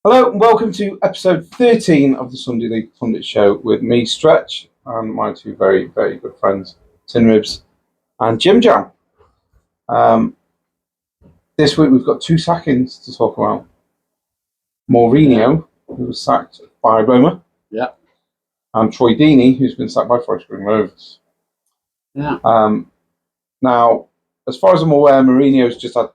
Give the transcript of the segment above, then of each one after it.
Hello and welcome to episode 13 of the Sunday League Pundits show with me, Stretch, and my two very, very good friends, Tin Ribs and Jim Jam. This week we've got two sackings to talk about. Mourinho, who was sacked by Roma. Yeah. And Troy Deeney, who's been sacked by Forest Green Rovers. Yeah. Now, as far as I'm aware, Mourinho's just had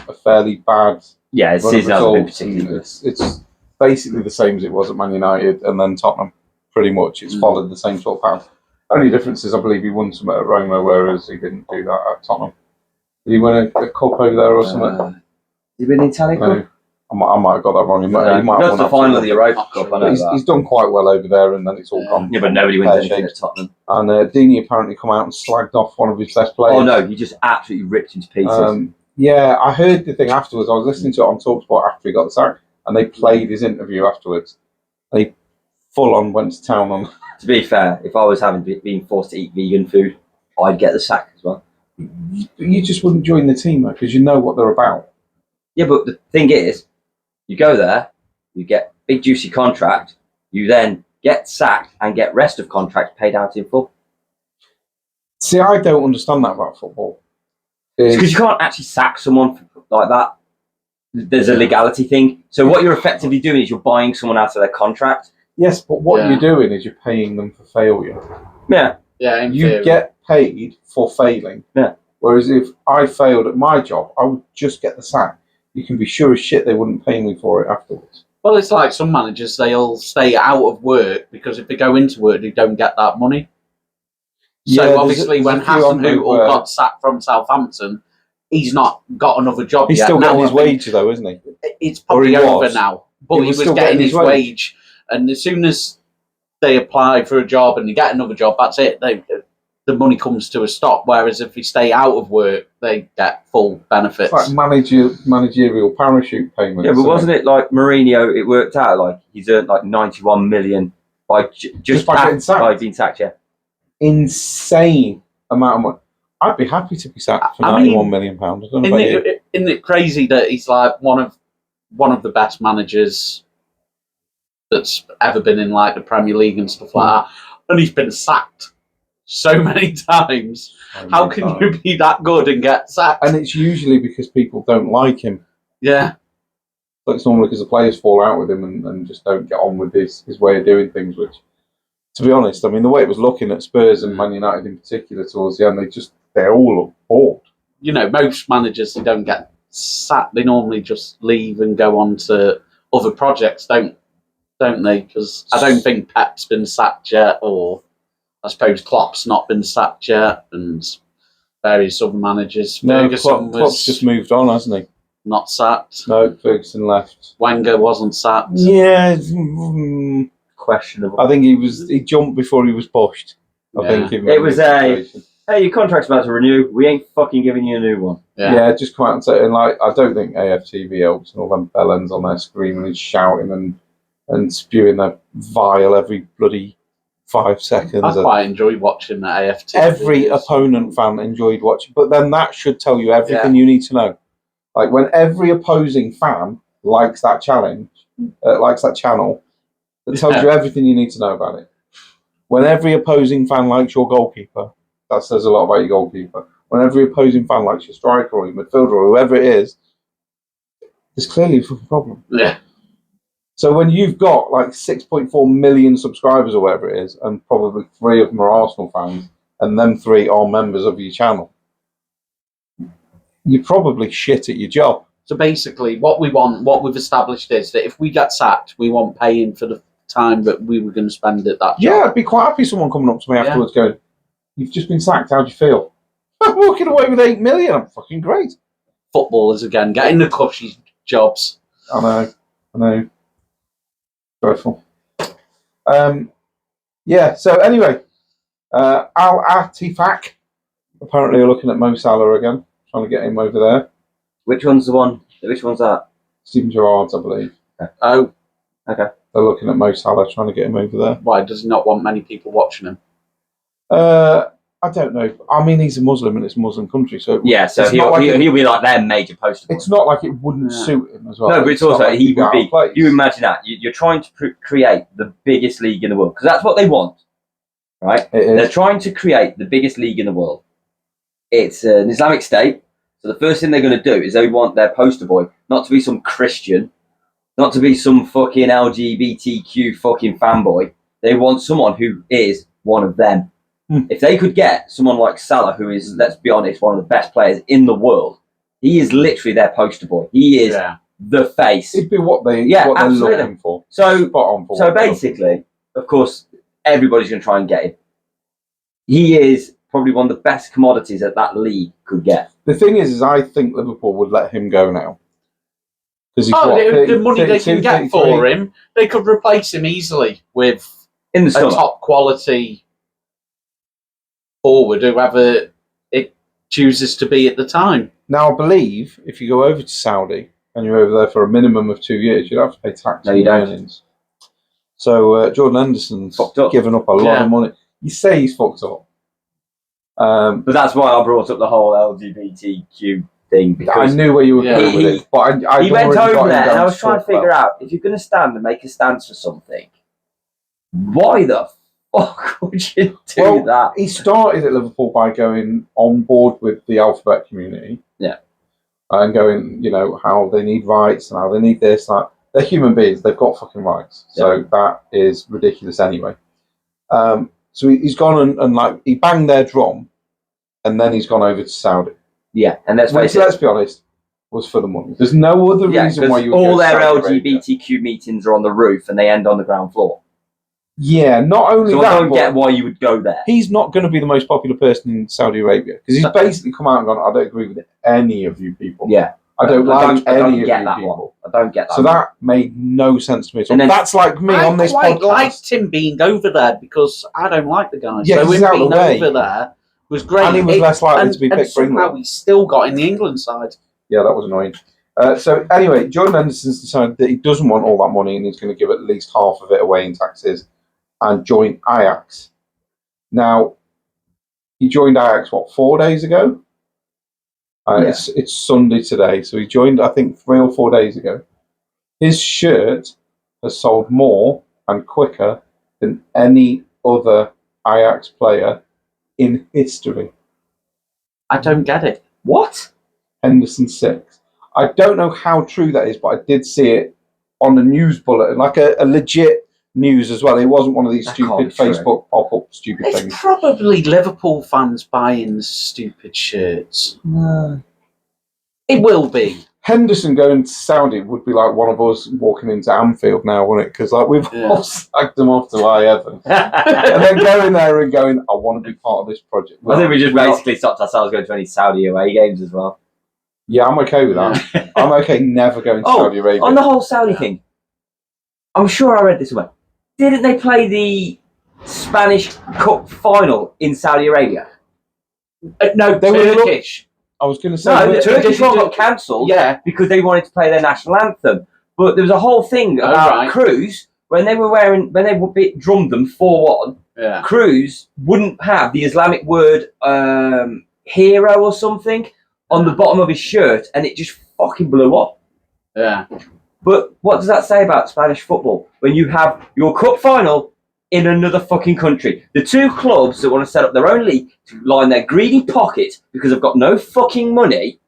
a fairly bad his season hasn't been particularly good. It's basically the same as it was at Man United and then Tottenham, pretty much. It's followed the same sort of path. Only difference is I believe he won some at Roma, whereas he didn't do that at Tottenham. Did he win a cup over there or something? Did he win the Italian Cup? I might have got that wrong. He might have won the final of the Europa Cup. I know he's done quite well over there, and then it's all gone. Yeah, but nobody wins anything at Tottenham. And Deeney apparently come out and slagged off one of his best players. Oh no, he just absolutely ripped him to pieces. Yeah, I heard the thing afterwards. I was listening to it on TalkSport after he got the sack, and they played his interview afterwards. They full on went to town on. To be fair, if I was being forced to eat vegan food, I'd get the sack as well. You just wouldn't join the team because you know what they're about. Yeah, but the thing is, you go there, you get big juicy contract, you then get sacked and get rest of contract paid out in full. See, I don't understand that about football. It's because you can't actually sack someone like that. There's a legality thing. So what you're effectively doing is you're buying someone out of their contract. Yes, but what you're doing is you're paying them for failure. Yeah. Yeah. You get paid for failing. Yeah. Whereas if I failed at my job, I would just get the sack. You can be sure as shit they wouldn't pay me for it afterwards. Well, it's like some managers, they'll stay out of work because if they go into work, they don't get that money. So Yeah, obviously when Hasenhüttl got sacked from Southampton, he's not got another job He's yet. still getting his wage though, isn't he? It's probably over now. But he was getting his wage. And as soon as they apply for a job and they get another job, that's it. The money comes to a stop. Whereas if they stay out of work, they get full benefits. It's like managerial parachute payments. Yeah, but wasn't it like Mourinho? It worked out like he's earned like 91 million by just by getting sacked. By being sacked. Yeah, insane amount of money. I'd be happy to be sacked for £91 million. Isn't it crazy that he's like one of the best managers that's ever been in like the Premier League and stuff like that, and he's been sacked so many times. How can you be that good and get sacked? And it's usually because people don't like him. Yeah. But it's normally because the players fall out with him and just don't get on with his way of doing things, which, to be honest, I mean, the way it was looking at Spurs and Man United in particular towards the end, they're all bored. You know, most managers, they don't get sacked. They normally just leave and go on to other projects, don't they? Because I don't think Pep's been sacked yet, or I suppose Klopp's not been sacked yet, and various other managers. No, Klopp's just moved on, hasn't he? Not sacked. No, Ferguson left. Wenger wasn't sacked. Yeah, questionable. I think he jumped before he was pushed. I think it was hey, your contract's about to renew. We ain't fucking giving you a new one. Yeah, just come out and say, and like, I don't think AFTV helps and all them bellends on there screaming and shouting and spewing their vile every bloody 5 seconds. I quite enjoy watching the AFTV. Every opponent fan enjoyed watching, but then that should tell you everything you need to know. Like when every opposing fan likes that channel, that tells you everything you need to know about it. When every opposing fan likes your goalkeeper, that says a lot about your goalkeeper. When every opposing fan likes your striker or your midfielder or whoever it is, there's clearly a problem. Yeah. So when you've got like 6.4 million subscribers or whatever it is, and probably 3 of them are Arsenal fans, and them 3 are members of your channel, you're probably shit at your job. So basically, what we've established is that if we get sacked, we want paying for the time that we were going to spend at that job. Yeah, I'd be quite happy someone coming up to me afterwards going, "You've just been sacked, how do you feel?" I'm walking away with 8 million, I'm fucking great. Footballers again, getting the cushy jobs. I know. Dreadful. So anyway, Al-Atifak apparently are looking at Mo Salah again, trying to get him over there. Which one's the one? Which one's that? Steven Gerrard's, I believe. Oh. Okay. They're looking at Mo Salah, trying to get him over there. Why? Does he not want many people watching him? I I don't know. I mean, he's a Muslim and it's a Muslim country, so Yeah, so it's he'll, not like he'll be like their major poster boy. it's not like it wouldn't Yeah. suit him as well. No, but it's not also like he he'd be would out of be. place. You imagine that you're trying to create the biggest league in the world because that's what they want, right? It is. They're trying to create the biggest league in the world. It's an Islamic State, so the first thing they're going to do is they want their poster boy not to be some Christian, not to be some fucking LGBTQ fucking fanboy. They want someone who is one of them. If they could get someone like Salah, who is, let's be honest, one of the best players in the world, he is literally their poster boy. He is the face. It'd be what they're absolutely. looking for. So, spot on for so what they're basically, of course, everybody's going to try and get him. He is probably one of the best commodities that league could get. The thing is I think Liverpool would let him go now. Because the money they can get for him, they could replace him easily with in the a summer. top quality forward, whoever it chooses to be at the time. Now, I believe if you go over to Saudi and you're over there for a minimum of 2 years, you'd have to pay tax on your earnings. So Jordan Henderson's given up a lot of money. You say he's fucked up. But that's why I brought up the whole LGBTQ thing. Because I knew where you were going with it. But he went over there and I was trying to figure out, if you're going to stand and make a stance for something, why the fuck would you do that? He started at Liverpool by going on board with the alphabet community. Yeah. And going, how they need rights and how they need this. Like, they're human beings. They've got fucking rights. So that is ridiculous anyway. So he's gone and he banged their drum and then he's gone over to Saudi. Yeah. And let's be honest, was for the money. There's no other reason why you would all go to their Saudi LGBTQ Arabia. meetings are on the roof and they end on the ground floor. Yeah, not only so that. I don't get why you would go there. He's not going to be the most popular person in Saudi Arabia because he's basically come out and gone, I don't agree with any of you people. Yeah. I don't like any of you that people. I don't get that. So that made no sense to me at all. And then, that's like me on this I podcast. liked him being over there because I don't like the guy. Yeah, so he's him out of being the way. over there was great. And he was less likely to be and picked for somehow England. he still got in the England side. Yeah, that was annoying. So anyway, Jordan Henderson's decided that he doesn't want all that money and he's going to give at least half of it away in taxes and join Ajax. Now, he joined Ajax, 4 days ago? It's Sunday today, so he joined, I think, 3 or 4 days ago. His shirt has sold more and quicker than any other Ajax player in history. I don't get it. What? Henderson 6. I don't know how true that is, but I did see it on the news bulletin, like a legit news as well. It wasn't one of these stupid Facebook pop-up stupid It's things. probably Liverpool fans buying stupid shirts. It will be. Henderson going to Saudi would be like one of us walking into Anfield now, wouldn't it? Because we've all slagged them off to high heaven. And then going there and going, I want to be part of this project. I think we just basically stopped ourselves going to any Saudi away games as well. Yeah, I'm okay with that. I'm okay never going to Saudi Arabia. On the whole Saudi thing, I'm sure I read this somewhere. Didn't they play the Spanish Cup final in Saudi Arabia? No, they were Turkish. I was going to say... No, the Turkish one got cancelled because they wanted to play their national anthem. But there was a whole thing about Cruz, when they drummed them 4-1, Cruz wouldn't have the Islamic word hero or something on the bottom of his shirt, and it just fucking blew up. Yeah. But what does that say about Spanish football? When you have your cup final in another fucking country. The two clubs that want to set up their own league to line their greedy pockets because they've got no fucking money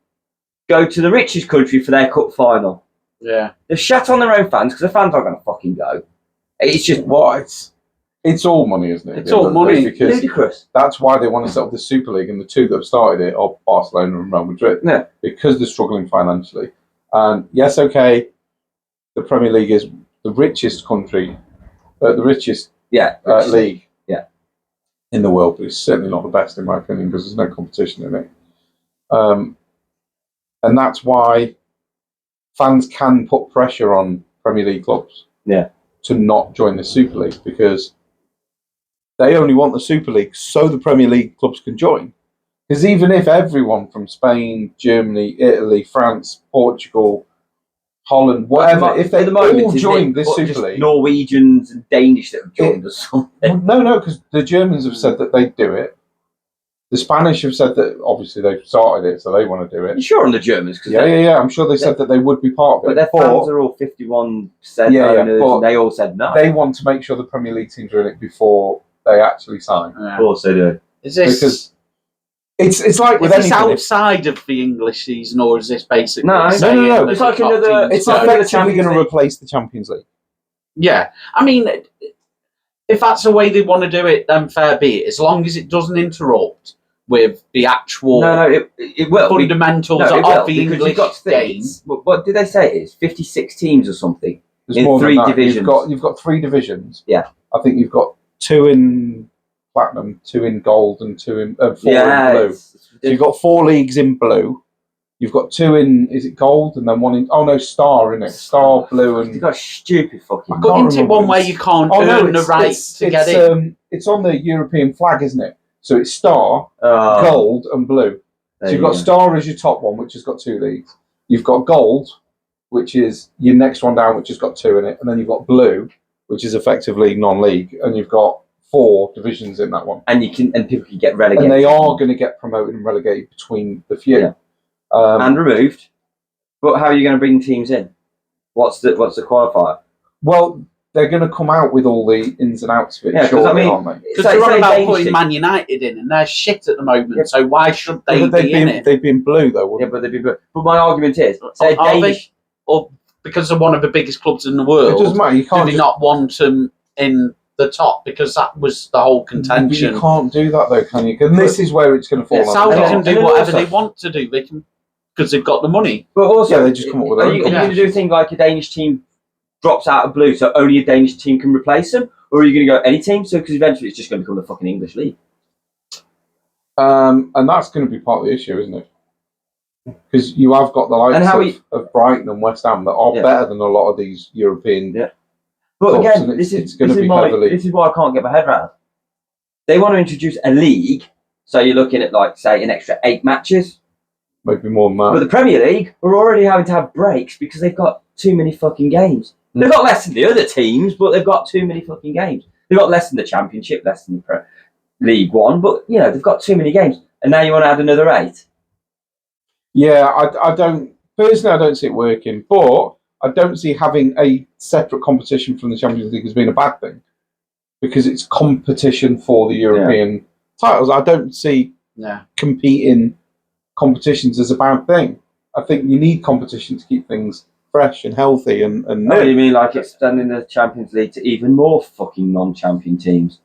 go to the richest country for their cup final. Yeah. They've shat on their own fans because the fans aren't going to fucking go. It's just... It's all money, isn't it? It's all money. Because ludicrous. That's why they want to set up the Super League, and the two that have started it are Barcelona and Real Madrid. Yeah. Because they're struggling financially. And yes, okay, the Premier League is the richest country, the richest league in the world, but it's certainly not the best, in my opinion, because there's no competition in it. And that's why fans can put pressure on Premier League clubs to not join the Super League, because they only want the Super League so the Premier League clubs can join. Because even if everyone from Spain, Germany, Italy, France, Portugal, Holland, whatever, if they all joined this Super League... Norwegians and Danish that have joined or something. No, because the Germans have said that they'd do it. The Spanish have said that obviously they've started it, so they want to do it. You sure on the Germans? Yeah. I'm sure they said that they would be part of it. But their fans are all 51% owners, but and they all said no. They want to make sure the Premier League teams are in it before they actually sign. Of course they do. Is this Because it's like with is this anything. outside of the English season, or is this basically? No. saying No. that It's the like top another- teams It's like go? another effectively Champions going to League. replace the Champions League. Yeah, I mean, if that's the way they want to do it, then fair be it. As long as it doesn't interrupt with the actual No, it will. fundamentals No, it of will, the because English you've got to game. think, what did they say it is? 56 teams or something. There's In more than 3 that. divisions. You've got 3 divisions. Yeah. I think you've got 2 in platinum, 2 in gold, and 4 in blue. So you've got 4 leagues in blue. You've got 2 in, is it gold, and then 1 in, star, in it, star, blue, You've and got stupid fucking. I But can't into remember one what way it's- you can't no, earn the right to get in. It's on the European flag, isn't it? So it's star, Oh, gold, and blue. there So you've you got go. star as your top one, which has got 2 leagues. You've got gold, which is your next one down, which has got 2 in it, and then you've got blue, which is effectively non-league, and you've got 4 divisions in that one. And people can get relegated. And they are going to get promoted and relegated between the few. Yeah. And removed. But how are you going to bring teams in? What's the qualifier? Well, they're going to come out with all the ins and outs of it, Yeah, 'cause surely, I mean, aren't they? Because Say- they're on say about Danish putting team. Man United in, and they're shit at the moment. Yeah. So why should they But be in it? they've been blue, though, Yeah, wouldn't but they'd be. But my argument is, say Are Danish. Or because they're one of the biggest clubs in the they? world, It doesn't matter. You do can't they just, not want them in the top? Because that was the whole contention. You can't do that, though, can you? Because this is where it's going to fall. Yeah, on Saudi the can top. do And then whatever also- they want to do. They can, because they've got the money. But also, Yeah, they just come up with their are own you going to competitions. do a thing like a Danish team drops out of blue, so only a Danish team can replace them, or are you going to go any team? So because eventually it's just going to become the fucking English league. And that's going to be part of the issue, isn't it? Because you have got the And likes how of Brighton and West Ham that are Yeah. better than a lot of these European. Yeah. But clubs, again, and this it's is going to be heavily. this is why I can't get my head around. They want to introduce a league, so you're looking at like say an extra 8 matches. Maybe more than But that. the Premier League are already having to have breaks because they've got too many fucking games. They've got less than the other teams, but they've got too many fucking games. They've got less than the Championship, less than the League One, but you know they've got too many games. And now you want to add another 8? Yeah, I don't personally. I don't see it working, but I don't see having a separate competition from the Champions League as being a bad thing because it's competition for the European titles. I don't see Yeah. competing competitions as a bad thing. I think you need competition to keep things fresh and healthy and No, you mean like extending the Champions League to even more fucking non-champion teams?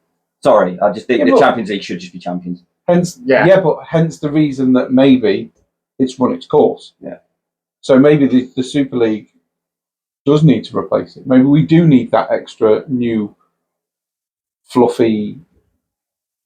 Sorry, I just think Yeah, the but- Champions League should just be champions. hence, Yeah. but hence the reason that maybe it's run its course. Yeah. So maybe the Super League does need to replace it. Maybe we do need that extra new, fluffy,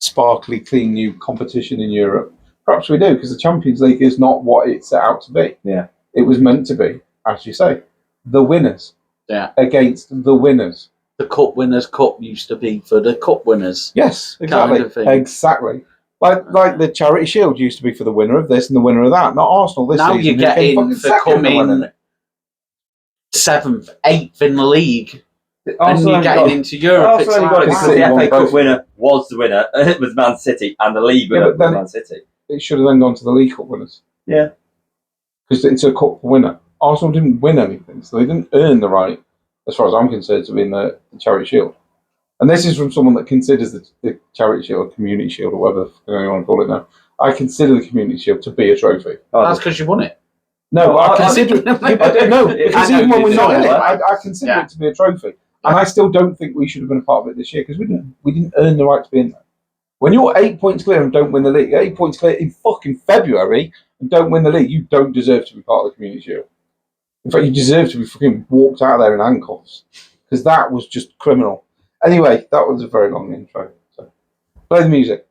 sparkly, clean new competition in Europe. Perhaps we do, because the Champions League is not what it set out to be. Yeah. It was meant to be, as you say, the winners. Yeah. Against the winners. The Cup Winners' Cup used to be for the Cup winners. Yes, exactly. Kind of thing. Exactly. Like the Charity Shield used to be for the winner of this and the winner of that, not Arsenal this Now season. you who get came in fucking for second and winning coming it. 7th, 8th in the league, and Arsenal you're only getting got- into Europe. Arsenal It's only got it like, because City the won FA Cup both. winner was the winner. It was Man City, and the league Yeah, winner but then was Man City. It should have then gone to the League Cup winners. Yeah. Because it's a cup winner. Arsenal didn't win anything, so they didn't earn the right, as far as I'm concerned, to be in the Charity Shield. And this is from someone that considers the Charity Shield, Community Shield, or whatever you want to call it now. I consider the Community Shield to be a trophy. that's because you won it. No, Oh, I I consider it. didn't- No, I because know even when you we're do, not in it, yeah. I consider Yeah. it to be a trophy. And I still don't think we should have been a part of it this year because we didn't earn the right to be in there. When you're 8 points clear and don't win the league, 8 points clear in fucking February and don't win the league, you don't deserve to be part of the Community Shield. In fact, you deserve to be fucking walked out of there in handcuffs because that was just criminal. Anyway, that was a very long intro. So, play the music.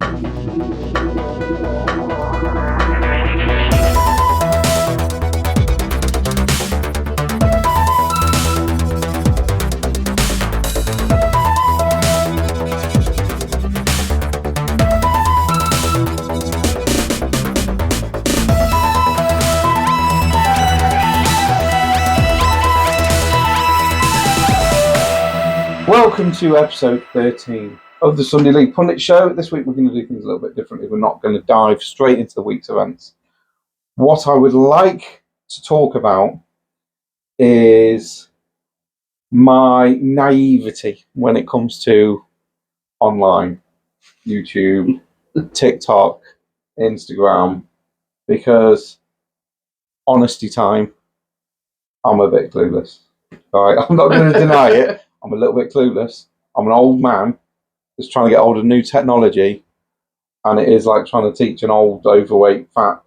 Welcome to episode 13 of the Sunday League Pundit Show. This week we're going to do things a little bit differently. We're not going to dive straight into the week's events. What I would like to talk about is my naivety when it comes to online, YouTube, TikTok, Instagram, because honesty time, I'm a bit clueless. Right? I'm not going to deny it. I'm a little bit clueless. I'm an old man that's trying to get hold of new technology, and it is like trying to teach an old, overweight, fat,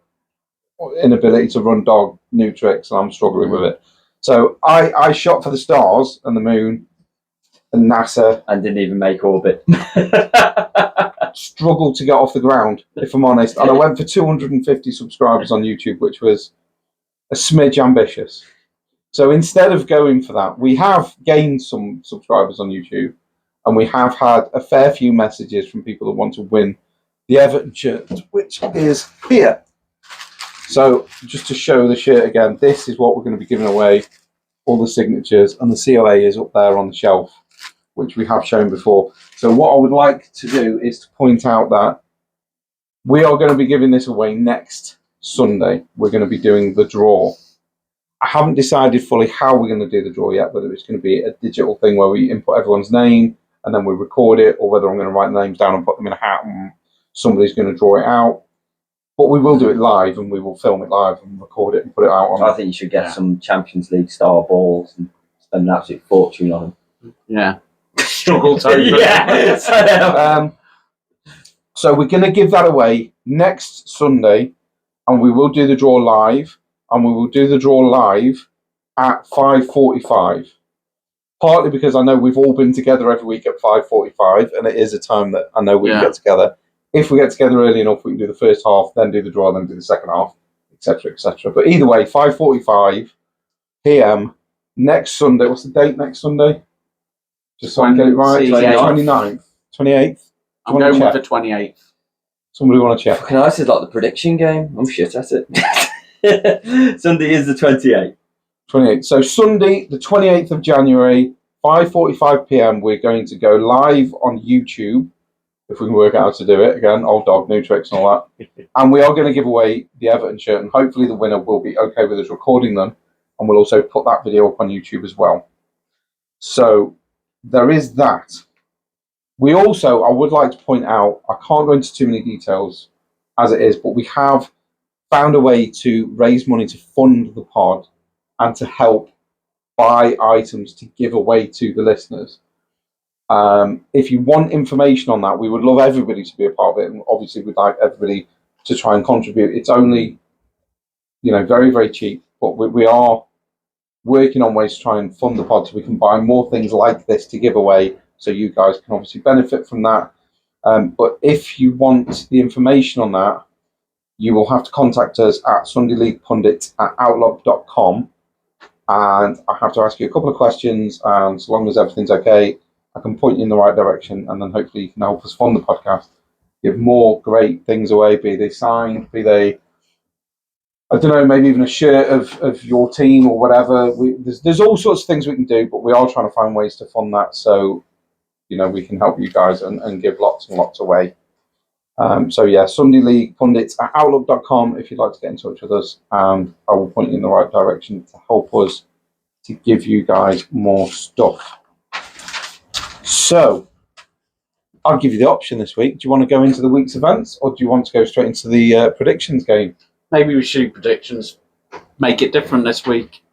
inability to run dog new tricks, and I'm struggling with it. So I shot for the stars and the moon and NASA. And didn't even make orbit. Struggled to get off the ground, if I'm honest. And I went for 250 subscribers on YouTube, which was a smidge ambitious. So instead of going for that, we have gained some subscribers on YouTube, and we have had a fair few messages from people that want to win the Everton shirt, which is here. So just to show the shirt again, this is what we're going to be giving away, all the signatures, and the COA is up there on the shelf, which we have shown before. So what I would like to do is to point out that we are going to be giving this away next Sunday. We're going to be doing the draw. I haven't decided fully how we're going to do the draw yet, whether it's going to be a digital thing where we input everyone's name and then we record it, or whether I'm going to write the names down and put them in a hat and somebody's going to draw it out. But we will do it live, and we will film it live and record it and put it out on. I think you should get some Champions League star balls and spend an absolute fortune on them. Yeah. Struggle to Yeah. So we're going to give that away next Sunday, and we will do the draw live, and we will do the draw live at 5:45. Partly because I know we've all been together every week at 5:45, and it is a time that I know we can get together. If we get together early enough, we can do the first half, then do the draw, then do the second half, etc., etc. But either way, 5:45 p.m. next Sunday. What's the date next Sunday? Just so I can get it right. 29th, 28th. I'm going with the 28th. Somebody want to check? Fucking hell, this is like the prediction game. I'm shit at it. Sunday is the 28th. 28th. So Sunday, the 28th of January, 5:45 p.m. We're going to go live on YouTube, if we can work out how to do it. Again, old dog, new tricks and all that. And we are going to give away the Everton shirt, and hopefully the winner will be okay with us recording them, and we'll also put that video up on YouTube as well. So there is that. We also, I would like to point out, I can't go into too many details as it is, but we have found a way to raise money to fund the pod and to help buy items to give away to the listeners. If you want information on that, we would love everybody to be a part of it, and obviously we'd like everybody to try and contribute. It's only, very, very cheap, but we are working on ways to try and fund the pod so we can buy more things like this to give away, so you guys can obviously benefit from that. But if you want the information on that, you will have to contact us at sundayleaguepundits@outlook.com, and I have to ask you a couple of questions, and as long as everything's okay, I can point you in the right direction, and then hopefully you can help us fund the podcast, give more great things away, be they signed, be they, I don't know, maybe even a shirt of your team or whatever. There's all sorts of things we can do, but we are trying to find ways to fund that, so we can help you guys and give lots and lots away. So yeah, sundayleaguepundits@outlook.com if you'd like to get in touch with us, and I will point you in the right direction to help us to give you guys more stuff. So I'll give you the option this week. Do you want to go into the week's events, or do you want to go straight into the predictions game? Maybe we should do predictions. Make it different this week.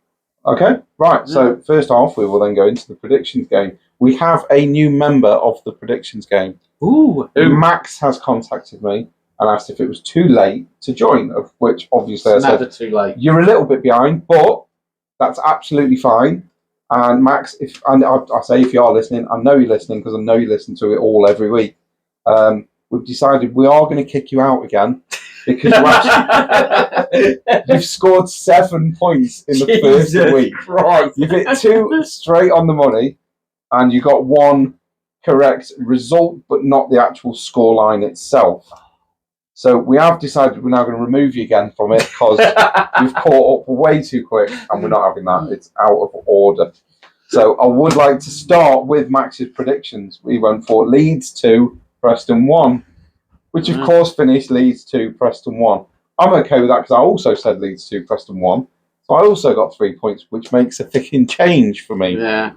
Okay, right. So first off, we will then go into the predictions game. We have a new member of the predictions game. Ooh. Max has contacted me and asked if it was too late to join, of which obviously It's I never said, too late. you're a little bit behind, but that's absolutely fine. And Max, I say if you are listening, I know you're listening because I know you listen to it all every week. We've decided we are going to kick you out again because you've scored 7 points in the first week. Christ. You've hit 2 straight on the money, and you got 1 correct result, but not the actual score line itself. So we have decided we're now going to remove you again from it because you've caught up way too quick, and we're not having that. It's out of order. So I would like to start with Max's predictions. We went for Leeds 2, Preston 1, which of course finished Leeds 2, Preston 1. I'm okay with that because I also said Leeds 2, Preston 1. So I also got 3 points, which makes a fucking change for me. Yeah.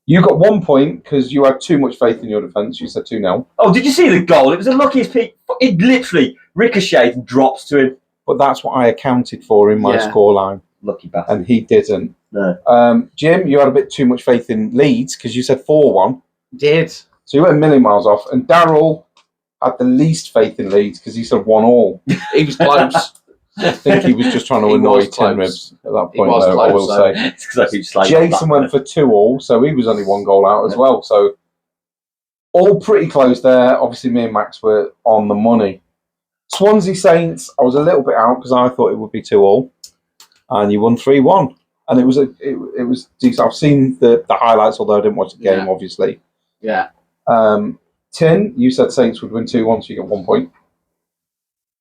You got 1 point because you had too much faith in your defence. You said 2-0. Oh, did you see the goal? It was the luckiest pick. It literally ricocheted and drops to him. But that's what I accounted for in my scoreline. Lucky bastard. And he didn't. No. Jim, you had a bit too much faith in Leeds because you said 4-1. Did. So you went a million miles off. And Daryl had the least faith in Leeds because he said 1-1. He was close. I think he was just trying to He annoy was Tin close. Ribs at that He point, was though, I will close, say. It's because I keep sliding Jason went for 2-2, so he was only 1 goal out as well. So all pretty close there. Obviously, me and Max were on the money. Swansea Saints, I was a little bit out because I thought it would be 2-2, and you won 3-1, and it was decent. I've seen the highlights, although I didn't watch the game, obviously. Yeah. Tin, you said Saints would win 2-1, so you get 1 point.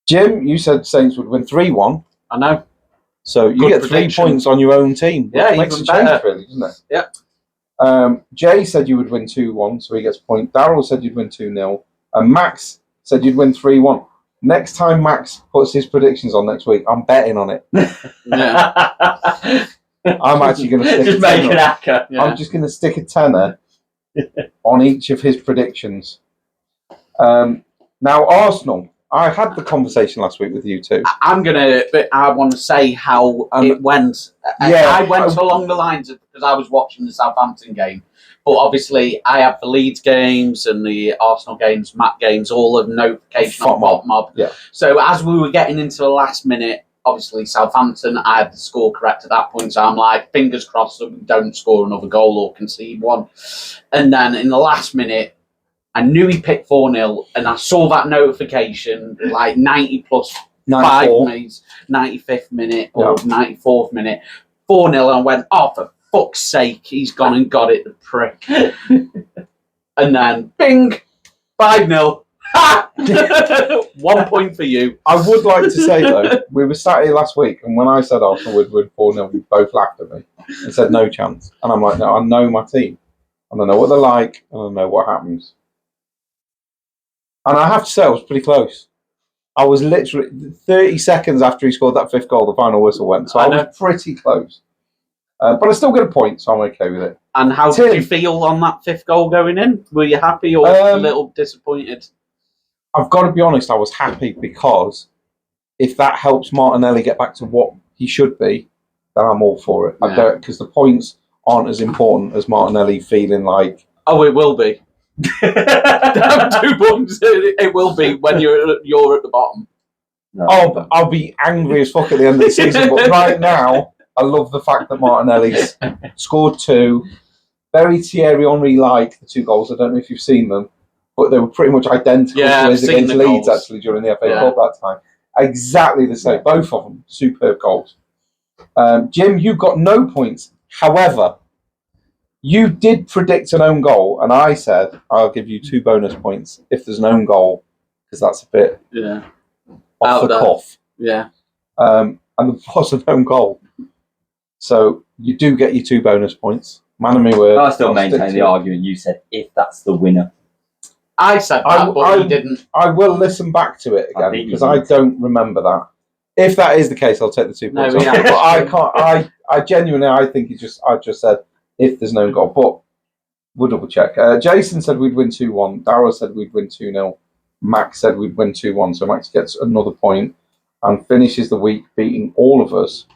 Jim, you said Saints would win 3-1. I know. So you Good get prediction. 3 points on your own team. Which Yeah, makes even a change, better. really, doesn't it? Yeah. Jay said you would win 2-1, so he gets a point. Daryl said you'd win 2-0. And Max said you'd win 3-1. Next time Max puts his predictions on next week, I'm betting on it. Yeah. I'm actually going to stick just a make an tenner. acca. Yeah. I'm just going to stick a tenner on each of his predictions. Now, Arsenal. I had the conversation last week with you two. I want to say how it went. I went along the lines of, because I was watching the Southampton game, but obviously I have the Leeds games and the Arsenal games, Matt games, all of notification on Bob Mob. Yeah. So as we were getting into the last minute, obviously Southampton, I had the score correct at that point, so I'm like, fingers crossed that we don't score another goal or concede one. And then in the last minute, I knew he picked 4-0, and I saw that notification like 90 plus 5 minutes, 95th minute or 94th minute, 4-0, and I went, oh, for fuck's sake, he's gone and got it, the prick. And then, bing, 5-0. Ha! 1 point for you. I would like to say, though, we were sat here last week, and when I said Arsenal would win 4-0, you both laughed at me and said no chance. And I'm like, no, I know my team. And I know what they're like, and I know what happens. And I have to say, I was pretty close. I was literally 30 seconds after he scored that 5th goal, the final whistle went. So I was pretty close. But I still get a point, so I'm okay with it. And how did you feel on that 5th goal going in? Were you happy or a little disappointed? I've got to be honest, I was happy because if that helps Martinelli get back to what he should be, then I'm all for it. I don't, because the points aren't as important as Martinelli feeling like... Oh, it will be. 2 points. It will be when you're at the bottom. No. Oh, I'll be angry as fuck at the end of the season, but right now, I love the fact that Martinelli's scored 2. Very Thierry Henry-like, the 2 goals. I don't know if you've seen them, but they were pretty much identical to his against Leeds, actually, during the FA Cup that time. Exactly the same. Both of them. Superb goals. Jim, you got no points. However, you did predict an own goal, and I said I'll give you 2 bonus points if there's an own goal, because that's a bit off the cuff. Yeah. And there was an own goal. So you do get your 2 bonus points. Man of me word. I still maintain the argument you said, if that's the winner. I said that, but you didn't. I will listen back to it again, because I don't remember that. If that is the case, I'll take the 2 points. But I can't. I genuinely, I think I just said, if there's no goal, but we'll double check. Jason said we'd win 2-1. Darryl said we'd win 2-0. Max said we'd win 2-1. So Max gets another point and finishes the week beating all of us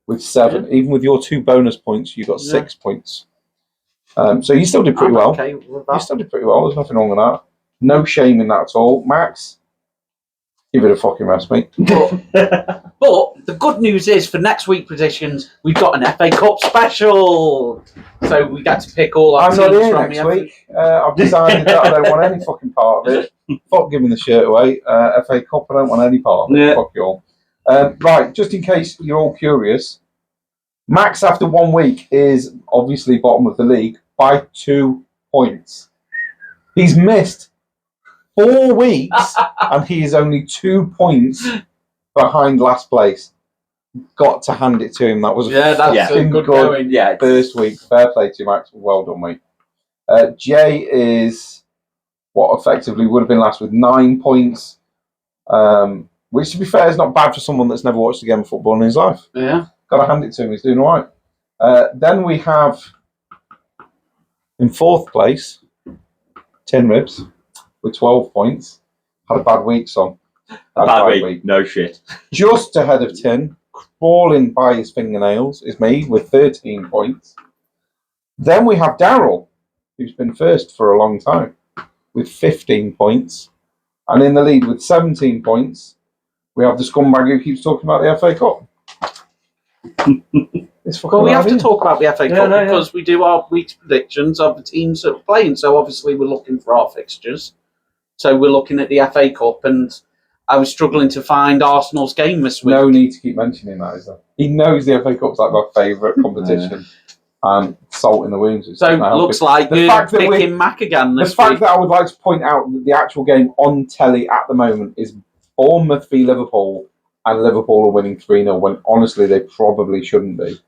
with 7. Yeah. Even with your 2 bonus points, you got 6 points. So you still did pretty well. Okay with that. You still did pretty well. There's nothing wrong with that. No shame in that at all. Max, give it a fucking rest, mate. But the good news is, for next week predictions, we've got an FA Cup special. So we get to pick all our teams I'm not here from next week. I've decided that I don't want any fucking part of it. Fuck giving the shirt away. FA Cup, I don't want any part of it. Fuck you all. Right, just in case you're all curious, Max, after 1 week, is obviously bottom of the league by 2 points. He's missed 4 weeks and he is only 2 points behind last place. got to hand it to him. That was Yeah, that's fucking good good going. Yeah, it's- first week. Fair play to you, Max. Well done, mate. Jay is what effectively would have been last with 9 points, which, to be fair, is not bad for someone that's never watched a game of football in his life. Yeah. Got to hand it to him. He's doing all right. Then we have in fourth place Tin Ribs with 12 points. Had a bad week, son. Had Bad week. No shit. Just ahead of Tin, crawling by his fingernails, is me with 13 points. Then we have Daryl, who's been first for a long time, with 15 points. And in the lead with 17 points, we have the scumbag who keeps talking about the FA Cup. It's fucking Well, we have to idea. talk about the FA Yeah, Cup no, yeah. because we do our week's predictions of the teams that are playing. So obviously we're looking for our fixtures. So we're looking at the FA Cup, and I was struggling to find Arsenal's game this week. No need to keep mentioning that, is there? He knows the FA Cup's like my favourite competition. And salt in the wounds. So it looks like The you're fact that picking Maccagan The this fact week. that I would like to point out that the actual game on telly at the moment is Bournemouth v Liverpool, and Liverpool are winning 3-0 when honestly they probably shouldn't be,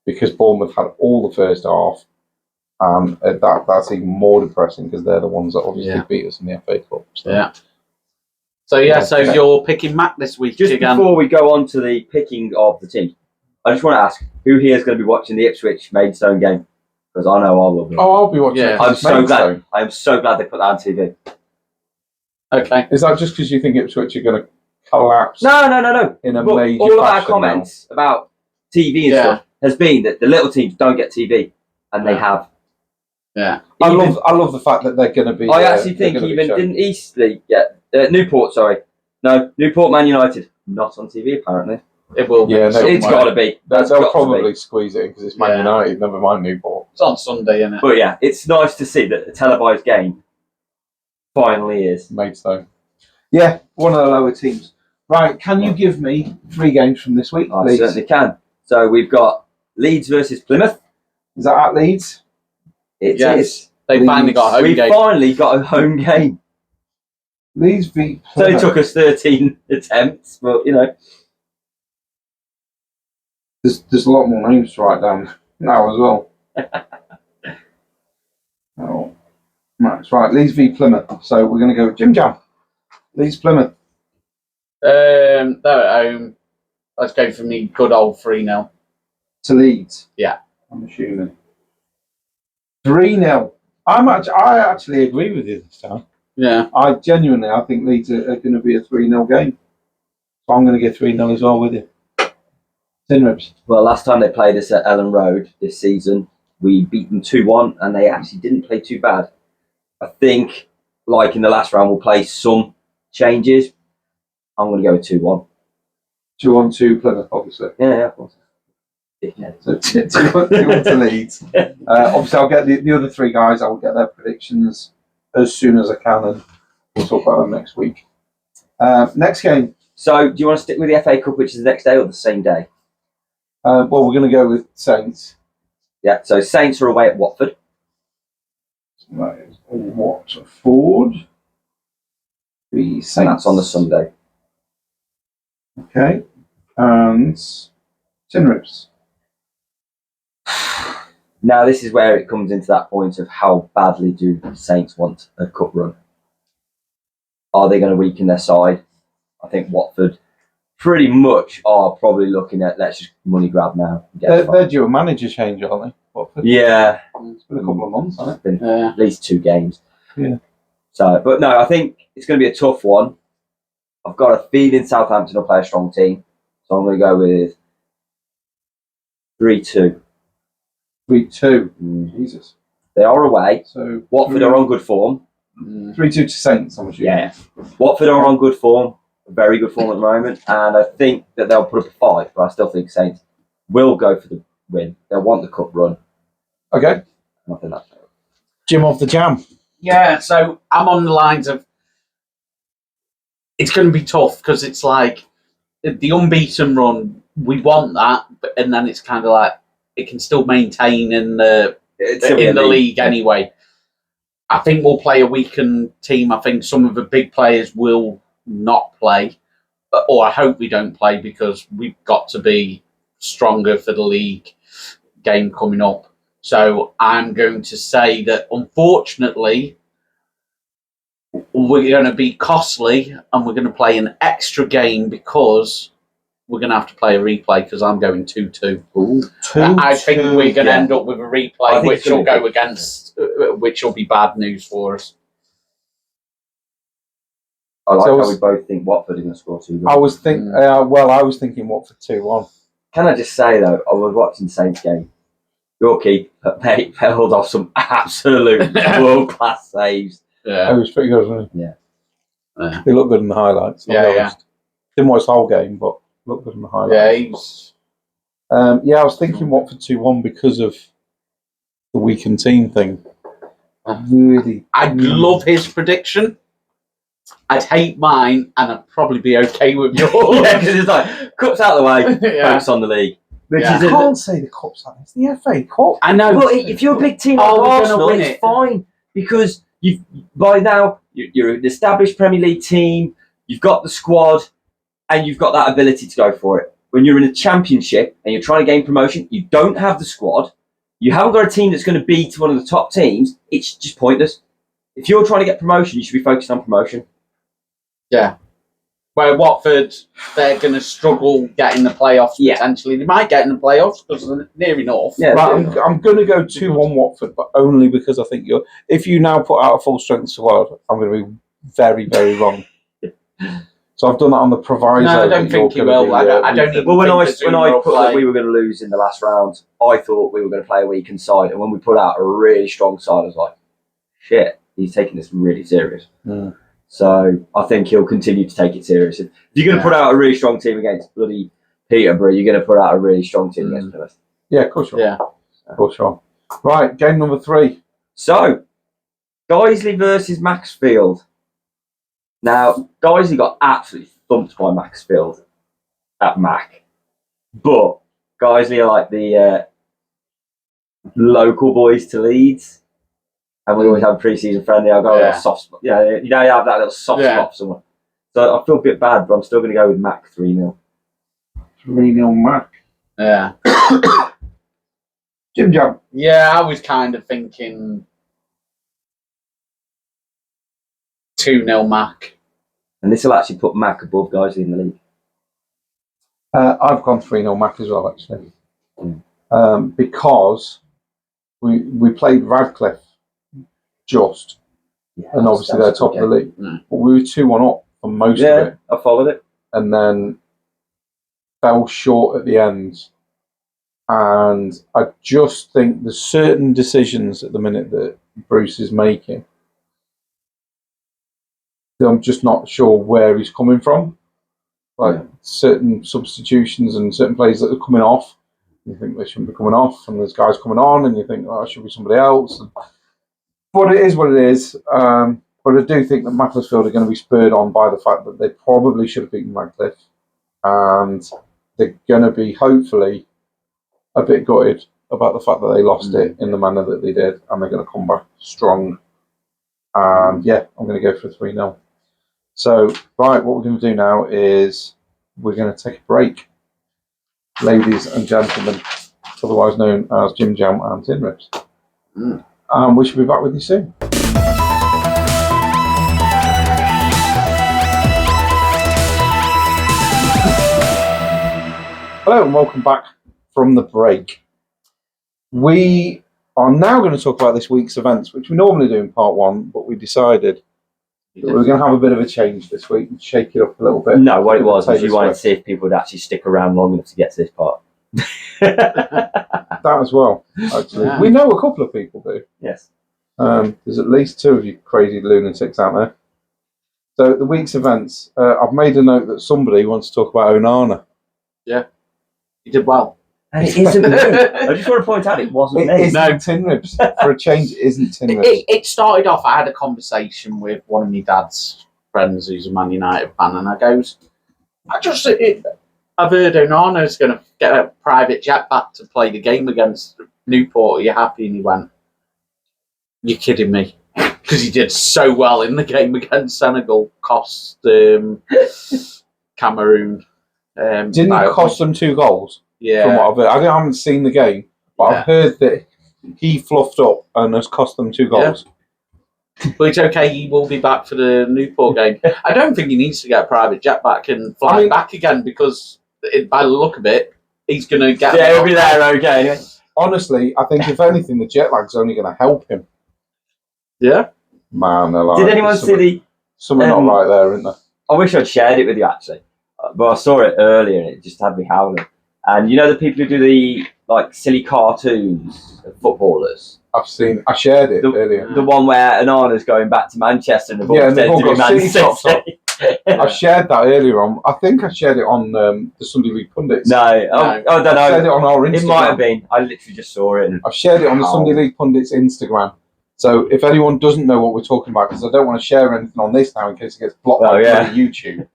because Bournemouth had all the first half, and that's even more depressing because they're the ones that obviously beat us in the FA Cup. So. Yeah. So Yeah. you're picking Mac this week Just again. before we go on to the picking of the team, I just want to ask who here is going to be watching the Ipswich Maidstone game, because I know I will be. Oh, I'll be watching. Yeah. it. I'm It's so Maidstone. glad. I am so glad they put that on TV. Okay. Is that just because you think Ipswich are going to collapse? No. In a But major all of our fashion comments about TV and Yeah. stuff has been that the little teams don't get TV, and they Yeah. have. Yeah. I Even- love the fact that they're going to be. I actually they're think gonna be even shown. didn't Eastleigh get Newport? Sorry, no, Newport Man United not on TV apparently. It will be. Yeah, no, It's got to be. That's They'll got to probably be. squeeze it because it's Man Yeah. United. Never mind Newport. It's on Sunday, isn't it? But yeah, it's nice to see that the televised game finally is. Maidstone. Yeah, one of the lower teams. Right, can you give me 3 games from this week, I please? certainly can. So we've got Leeds versus Plymouth. Is that at Leeds? It Yes. is. They Leeds. finally got a home We game. finally got a home game. Leeds v So it Plymouth. took us 13 attempts, but you know. There's a lot more names to write down now as well. Oh, that's right. Leeds v Plymouth. So we're going to go with Jim Jam. Leeds Plymouth. They're at home. Let's go for me. Good old 3-0. To Leeds. Yeah. I'm assuming. 3-0. I actually agree with you this time. Yeah. I think Leeds are going to be a 3-0 game. So I'm going to get 3-0 as well with you. Tin Ribs. Well, last time they played us at Ellen Road this season, we beat them 2-1, and they actually didn't play too bad. I think, like in the last round, we'll play some changes. I'm going to go with 2-1. 2-1 Plymouth, obviously. Yeah, of course. Yeah. So 2-1 to Leeds. Obviously, I'll get the other 3 guys. I will get their predictions as soon as I can, and we'll talk about them next week. Next game. So, do you want to stick with the FA Cup, which is the next day or the same day? Well, we're going to go with Saints. Yeah, so Saints are away at Watford. That is Watford. The Saints. And that's on the Sunday. Okay. And Tin Ribs. Now, this is where it comes into that point of how badly do Saints want a cup run. Are they going to weaken their side? I think Watford pretty much are probably looking at let's just money grab now. And get They're due a manager change, aren't they? Watford? yeah, It's been a couple of months, hasn't it? it's been Yeah. at least 2 games. Yeah. So, but no, I think it's going to be a tough one. I've got a feeling Southampton will play a strong team, so I'm going to go with 3-2. 3-2. Jesus. They are away. So Watford are on good form. 3-2 to Saints, I'm assuming. Yeah. Watford are on good form, very good form at the moment, and I think that they'll put up a fight, but I still think Saints will go for the win. They'll want the cup run. Okay. And I think that's fair. Jim off the jam. Yeah, so I'm on the lines of it's going to be tough because it's like the unbeaten run. We want that, and then it's kind of like it can still maintain in the league anyway. I think we'll play a weakened team. I think some of the big players will not play. or I hope we don't play, because we've got to be stronger for the league game coming up. So I'm going to say that, unfortunately, we're going to be costly and we're going to play an extra game, because we're going to have to play a replay, because I'm going 2-2. I think we're going to end up with a replay, which will go against, which will be bad news for us. I like how we both think Watford are going to score 2 goals. I was thinking Watford 2-1. Can I just say, though, I was watching Saints game. Your keeper, mate, held off some absolute world-class saves. Yeah. It was pretty good, wasn't it? Yeah. He looked good in the highlights. Yeah. Didn't watch the whole game, but looked good in the highlights. Yeah, I was thinking Watford 2-1 because of the weakened team thing. I'd love his prediction. I'd hate mine, and I'd probably be okay with yours. Yeah, because it's like, cups out of the way, focus on the league. Which I can't say the cup's out. It's the FA Cup. I know. Well, if you're a big team like Arsenal, it's fine, because by now you're an established Premier League team. You've got the squad, and you've got that ability to go for it. When you're in a championship and you're trying to gain promotion, you don't have the squad. You haven't got a team that's going to beat one of the top teams. It's just pointless. If you're trying to get promotion, you should be focused on promotion. Yeah. Where Watford, they're going to struggle getting the playoffs, potentially. They might get in the playoffs because they're near enough. Yeah, right, I'm going to go 2-1 Watford, but only because I think if you now put out a full-strength squad, I'm going to be very, very wrong. So I've done that on the proviso. No, I don't think you will. I don't even when I put play. that we were going to lose in the last round, I thought we were going to play a weakened side. And when we put out a really strong side, I was like, shit, he's taking this really serious. So I think he'll continue to take it serious. If you're going to put out a really strong team against bloody Peterborough, you're going to put out a really strong team against Plymouth. Yeah, of course you are. Yeah. Of course you are. Right, game number 3. So, Guiseley versus Maxfield. Now, Guiseley got absolutely thumped by Maxfield at Mac. But Guiseley are like the local boys to Leeds. And we always have a pre-season friendly. I'll go with a soft spot. Yeah, you know, you have that little soft spot for someone. So I feel a bit bad, but I'm still going to go with Mac 3-0. 3-0 Mac. Yeah. Jim Jam. Yeah, I was kind of thinking 2-0 Mac. And this will actually put Mac above Guiseley in the league. I've gone 3-0 Mac as well, actually. Because we played Radcliffe and obviously they're top of the league. But we were 2-1 up for most of it. I followed it. And then fell short at the end. And I just think there's certain decisions at the minute that Bruce is making. I'm just not sure where he's coming from. Like certain substitutions and certain players that are coming off. You think they shouldn't be coming off, and there's guys coming on, and you think, oh, it should be somebody else. But it is what it is. But I do think that Macclesfield are going to be spurred on by the fact that they probably should have beaten Radcliffe. And they're going to be, hopefully, a bit gutted about the fact that they lost it in the manner that they did. And they're going to come back strong. And yeah, I'm going to go for 3-0. So, right, what we're going to do now is we're going to take a break. Ladies and gentlemen, otherwise known as Jim Jam and Tin Rips. We shall be back with you soon. Hello and welcome back from the break. We are now going to talk about this week's events, which we normally do in part 1, but we decided that we're going to have a bit of a change this week and shake it up a little bit. No, what it was you wanted to see if people would actually stick around long enough to get to this part. That as well, actually. Yeah. We know a couple of people do. Yes. There's at least 2 of you crazy lunatics out there. So the week's events, I've made a note that somebody wants to talk about Onana. Yeah, he did well. And it isn't me. I just want to point out it wasn't me. No, Tin Ribs. For a change, it isn't Tin Ribs. It started off, I had a conversation with one of my dad's friends who's a Man United fan, and I goes, I've heard Onana's going to get a private jet back to play the game against Newport. Are you happy? And he went, you're kidding me. Because he did so well in the game against Senegal. Cost Cameroon. Didn't it battle. cost them 2 goals? Yeah. From what I've heard. I haven't seen the game, but Yeah. I've heard that he fluffed up and has cost them 2 goals. But it's okay, he will be back for the Newport game. I don't think he needs to get a private jet back and fly back again because, by the look of it, he's going to get... Yeah, he'll be there okay anyway. Honestly, I think if anything, the jet lag's only going to help him. Yeah. Man, they're like... Did anyone see the... Something not right there, isn't there? I wish I'd shared it with you, actually. But I saw it earlier and it just had me howling. And you know the people who do the silly cartoons of footballers? I shared it earlier. The one where Anana's going back to Manchester and they've all got Man city tops on. I shared that earlier on. I think I shared it on the Sunday League Pundits. I don't know. I shared it on our Instagram. It might have been. I literally just saw it. I've shared it on the Sunday League Pundits Instagram. So if anyone doesn't know what we're talking about, because I don't want to share anything on this now in case it gets blocked by YouTube.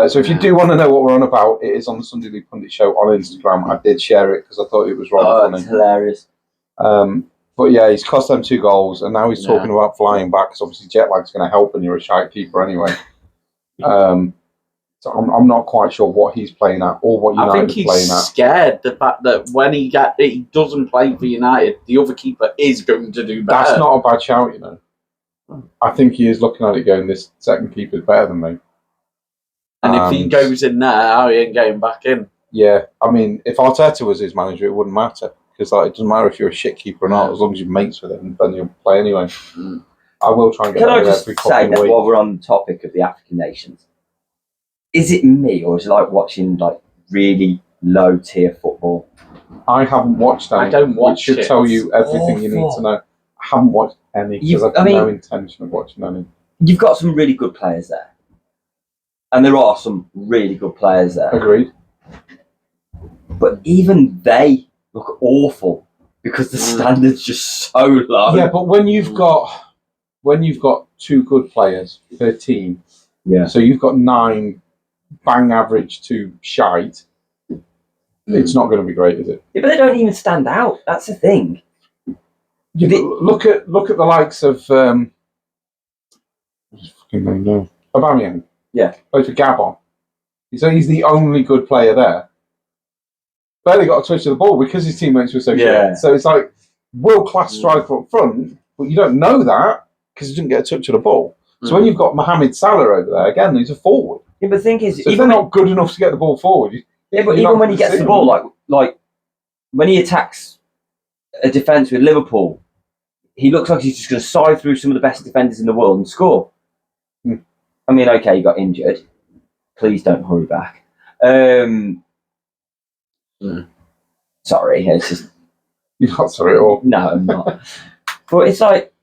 So if you do want to know what we're on about, it is on the Sunday League Pundit show on Instagram. I did share it because I thought it was rather funny. It's hilarious. But yeah, he's cost them 2 goals, and now he's talking about flying back because obviously jet lag's going to help when you're a shite keeper anyway. So I'm not quite sure what he's playing at or what United are playing at. Scared the fact that when he doesn't play for United, the other keeper is going to do better. That's not a bad shout, you know. I think he is looking at it going, this second keeper's better than me. And if he goes in there, he ain't getting back in. Yeah, I mean, if Arteta was his manager, it wouldn't matter. Because it doesn't matter if you're a shit keeper or not, as long as you're mates with him, then you'll play anyway. I will try and get Can I just say that while we're on the topic of the African nations, is it me or is it like watching really low tier football? I haven't watched any. I don't watch which should it. tell you everything you need to know. I haven't watched any because I've no intention of watching any. You've got some really good players there. And there are some really good players there. Agreed. But even they look awful because the standard's just so low. Yeah, but when you've got 2 good players per team, so you've got 9 bang average to shite, it's not going to be great, is it? Yeah, but they don't even stand out. That's the thing. Yeah, look at the likes of what's his fucking name now? Aubameyang. Yeah, plays for Gabon. So he's the only good player there. Barely got a touch of the ball because his teammates were so shit. So it's like world-class striker up front, but you don't know that because he didn't get a touch of the ball. So when you've got Mohamed Salah over there, again, he's a forward. Yeah, but the thing is, so if they're not good enough to get the ball forward, but even when he gets the ball, like when he attacks a defence with Liverpool, he looks like he's just going to side through some of the best defenders in the world and score. I mean, okay, he got injured. Please don't hurry back. Sorry, it's just... You're not sorry at all. No, I'm not. But it's like,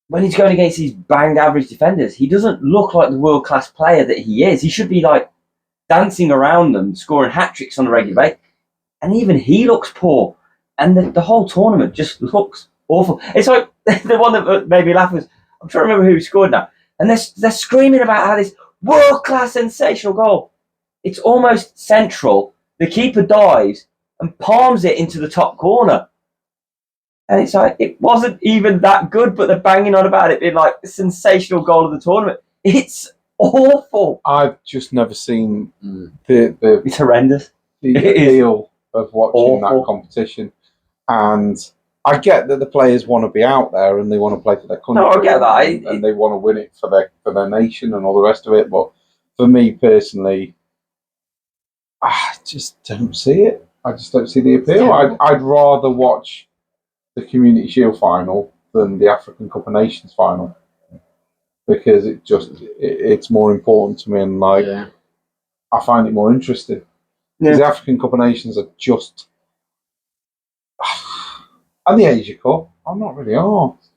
when he's going against these bang average defenders, he doesn't look like the world-class player that he is. He should be, dancing around them, scoring hat-tricks on a regular basis. And even he looks poor. And the whole tournament just looks awful. It's like, the one that made me laugh was, I'm trying to remember who scored now. And they're screaming about how this world-class sensational goal. It's almost central. The keeper dives and palms it into the top corner. And it's like, it wasn't even that good, but they're banging on about it being like the sensational goal of the tournament. It's awful. I've just never seen the it's horrendous. The appeal of watching that competition. And I get that the players want to be out there and they want to play for their country. No, I get that. And they want to win it for their nation and all the rest of it. But for me personally, I just don't see it. I just don't see the appeal. I'd rather watch the Community Shield final than the African Cup of Nations final because it's more important to me and I find it more interesting. Because the African Cup of Nations are just and the Asia Cup, I'm not really arsed.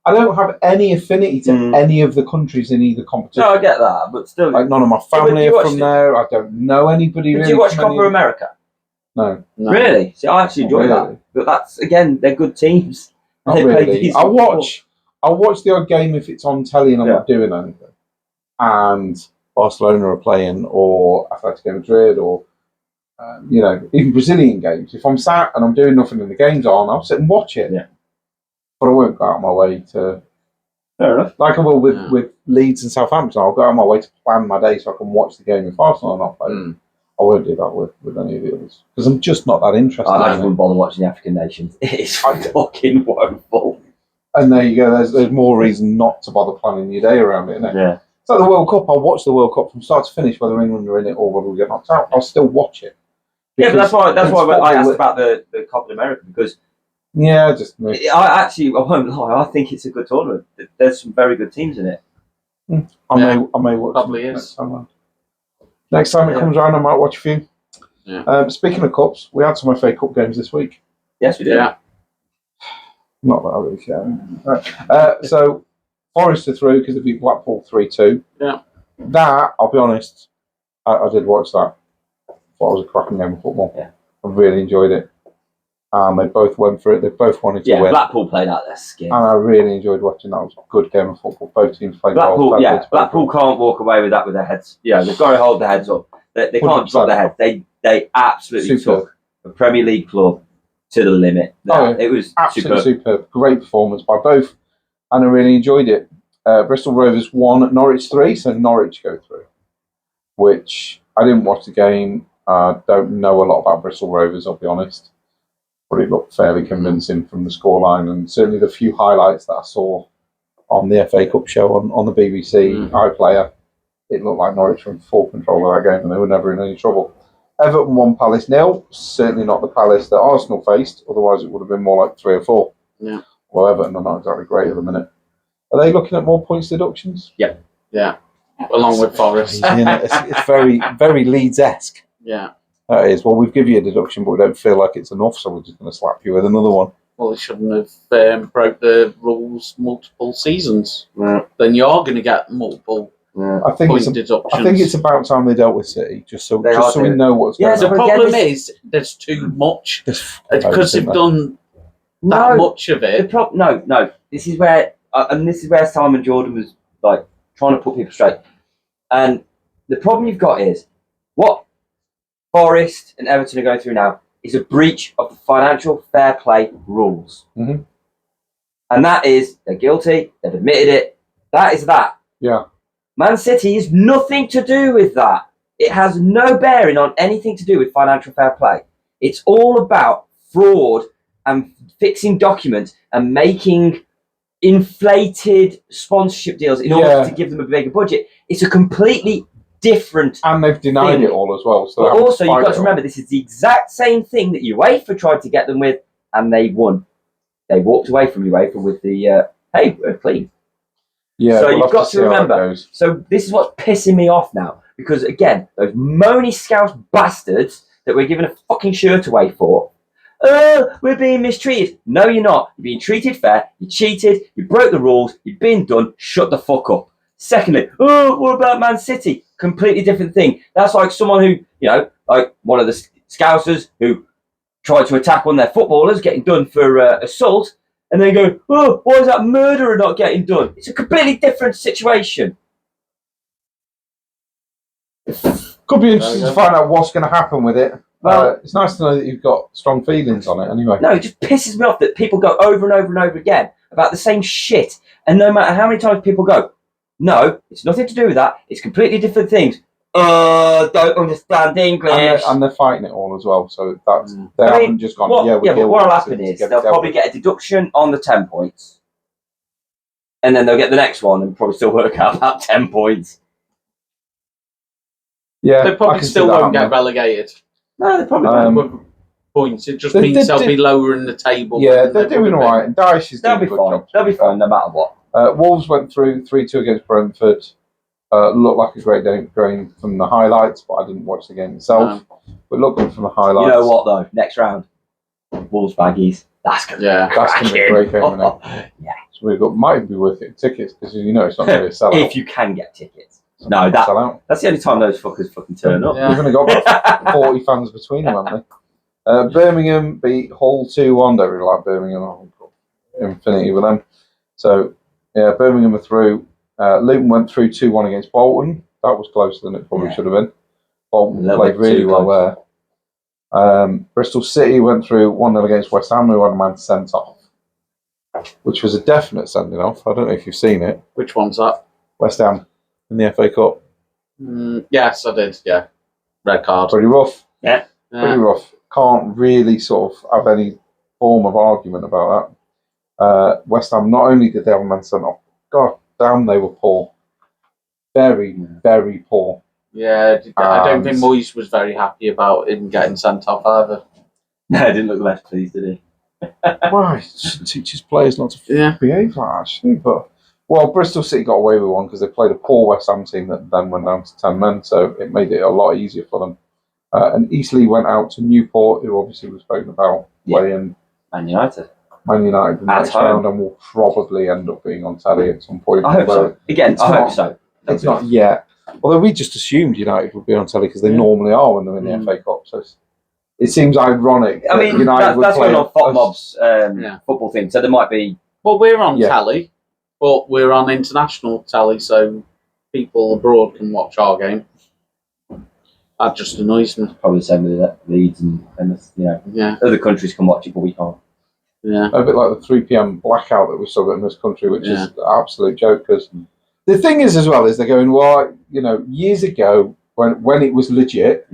I don't have any affinity to any of the countries in either competition. No, I get that, but still, none of my family are from there. I don't know anybody. Did you watch Copa America? No. Really? See, I actually enjoy that. But that's again, they're good teams. Not really. I watch the odd game if it's on telly and I'm not doing anything. And Barcelona are playing, or Atletico Madrid, or even Brazilian games. If I'm sat and I'm doing nothing and the game's on, I'll sit and watch it. Yeah. But I won't go out of my way to Fair enough. Like I will with Leeds and Southampton. I'll go out of my way to plan my day so I can watch the game if Arsenal are not playing. I won't do that with any of the others because I'm just not that interested. I just wouldn't bother watching the African nations. It's fucking woeful. And there you go. There's more reason not to bother planning your day around it, isn't it? Yeah. It's like the World Cup. I'll watch the World Cup from start to finish, whether England are in it or whether we get knocked out. I'll still watch it. Yeah, but that's why I asked about the Copa America because I won't lie. I think it's a good tournament. There's some very good teams in it. I may watch probably it is. next time it comes around. I might watch a few. Yeah. Speaking of cups, we had some FA Cup games this week. Yes, we did. Yeah. Not that I really care. Right. So Forest are through because they beat Blackpool 3-2. Yeah. That, I'll be honest, I did watch that. Thought it was a cracking game of football. Yeah. I really enjoyed it. And they both went for it. They both wanted to win. Blackpool played out their skin. And I really enjoyed watching that. It was a good game of football. Both teams played Blackpool, well. Blackpool can't walk away with that with their heads. Yeah, they've got to hold their heads up. They can't drop their heads. They absolutely took a Premier League club to the limit. It was absolutely superb. Great performance by both. And I really enjoyed it. Bristol Rovers won, Norwich 3, so Norwich go through. Which, I didn't watch the game. Don't know a lot about Bristol Rovers, I'll be honest. But it looked fairly convincing from the scoreline, and certainly the few highlights that I saw on the FA Cup show on the BBC iPlayer, it looked like Norwich were in full control of that game and they were never in any trouble. Everton won Palace 0, certainly not the Palace that Arsenal faced, otherwise it would have been more like 3 or 4. Yeah. Well, Everton are not exactly great at the minute. Are they looking at more points deductions? Yep. Yeah. Along with Forest. It's very, very Leeds-esque. Yeah. That is. Well, we've given you a deduction, but we don't feel like it's enough, so we're just going to slap you with another one. Well, they shouldn't have broke the rules multiple seasons. Yeah. Then you are going to get multiple point deductions. I think it's about time they dealt with City, just so we know what's going on. The problem is there's too much because they've done that much of it. No. This is where Simon Jordan was like trying to put people straight. And the problem you've got is what Forest and Everton are going through now is a breach of the financial fair play rules. Mm-hmm. And that is, they're guilty, they've admitted it. That is that. Yeah. Man City is nothing to do with that. It has no bearing on anything to do with financial fair play. It's all about fraud and fixing documents and making inflated sponsorship deals in order to give them a bigger budget. It's a completely different and they've denied it all as well. So but also, you've got to remember, this is the exact same thing that UEFA tried to get them with, and they won. They walked away from UEFA with the, hey, we're clean. Yeah, so you've got to remember. So this is what's pissing me off now. Because, again, those moany Scouse bastards that we're giving a fucking shirt away for, we're being mistreated. No, you're not. You're being treated fair. You cheated. You broke the rules. You've been done. Shut the fuck up. Secondly, what about Man City? Completely different thing. That's like someone who, like one of the Scousers who tried to attack one of their footballers, getting done for assault, and then go, why is that murderer not getting done? It's a completely different situation. Could be interesting to find out what's going to happen with it. Well, it's nice to know that you've got strong feelings on it anyway. No, it just pisses me off that people go over and over and over again about the same shit. And no matter how many times people go, no, it's nothing to do with that. It's completely different things. Don't understand English. And they're fighting it all as well. So that's they haven't just gone. But what'll happen is they'll probably get a deduction on the 10 points, and then they'll get the next one and probably still work out about 10 points. Yeah, they probably still won't get relegated. No, they probably won't. Points. It just means they'll be lower in the table. Yeah, they're doing all right. And Daesh is doing a good job. They'll be fine no matter what. Wolves went through 3-2 against Brentford. Looked like a great game from the highlights, but I didn't watch the game itself. But looked good from the highlights. You know what though? Next round, Wolves Baggies. That's gonna be a great game, isn't it? Yeah. So we've got might be worth it tickets because it's not going to be a sellout. If you can get tickets. No, that's the only time those fuckers fucking turn up. We've only got about 40 fans between them, haven't they? Birmingham beat Hull 2-1. Don't really like Birmingham. I've got infinity with them. So, yeah, Birmingham are through. Luton went through 2-1 against Bolton. That was closer than it probably should have been. Bolton played really well there. Bristol City went through 1-0 against West Ham, who had a man sent off. which was a definite sending off. I don't know if you've seen it. Which one's that? West Ham in the FA Cup. Yes, I did. Yeah, red card. Pretty rough. Yeah. Pretty rough. Can't really sort of have any form of argument about that. West Ham, not only did they have a man sent off, god damn, they were poor. Very, very poor. Yeah, I don't think Moyes was very happy about him getting sent off either. No, he didn't look less pleased, did he? Why? Teach his players not to behave like that, actually. But, well, Bristol City got away with one because they played a poor West Ham team that then went down to 10 men, so it made it a lot easier for them. And Eastleigh went out to Newport, who obviously was spoken about, playing Man United. Man United in the next round, and will probably end up being on telly at some point. I hope so. Again, I hope so. It's not yet. Although we just assumed United would be on telly because they normally are when they're in the FA Cup. So it seems ironic. I mean, that's going on FOTMob's football thing, so there might be. Well, we're on telly, but we're on international telly, so people abroad can watch our game. That just annoys me. Probably the same with Leeds and other countries can watch it, but we can't. Yeah, a bit like the 3 p.m. blackout that we still got in this country, which is an absolute joke. Because the thing is, as well, is they're going, well, years ago when it was legit,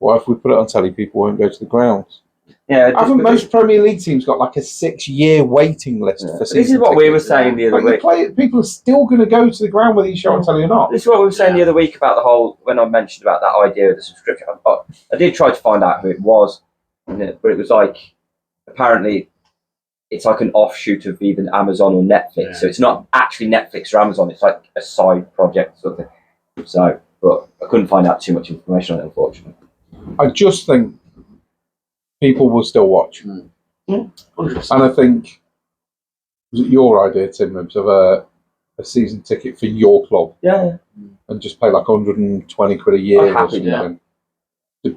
well, if we put it on telly, people won't go to the grounds. Yeah, haven't most Premier League teams got like a 6-year waiting list for season This is what tickets? we were saying the other week. People are still going to go to the ground whether you show on telly or not. This is what we were saying the other week about the whole, when I mentioned about that idea of the subscription. I did try to find out who it was, but it was like, apparently, it's like an offshoot of either Amazon or Netflix. Yeah. So it's not actually Netflix or Amazon, it's like a side project sort of thing. So, but I couldn't find out too much information on it, unfortunately. I just think people will still watch. 100%. And I think, was it your idea, Tim, of a season ticket for your club? Yeah. And just pay like 120 quid a year or something. Yeah.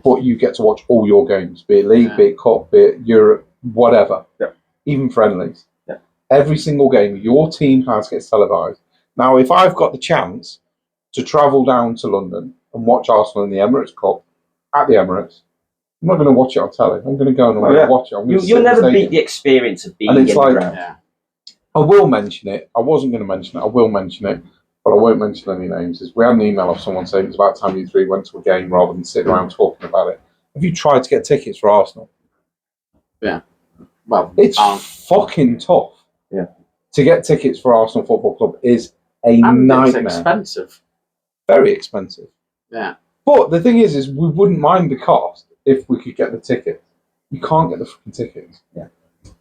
But you get to watch all your games, be it League, be it Cup, be it Europe, whatever. Yeah. Even friendlies. Yeah. Every single game your team has gets televised. Now, if I've got the chance to travel down to London and watch Arsenal in the Emirates Cup at the Emirates, I'm not going to watch it on telly. I'm going to go and watch it. You'll never beat the experience of being in the ground. Yeah. I will mention it. I wasn't going to mention it. I will mention it, but I won't mention any names. We had an email of someone saying it's about time you three went to a game rather than sitting around talking about it. Have you tried to get tickets for Arsenal? Yeah. Well, it's fucking tough. Yeah. To get tickets for Arsenal Football Club is a nightmare. It's expensive. Very expensive. Yeah. But the thing is we wouldn't mind the cost if we could get the tickets. You can't get the fucking tickets. Yeah.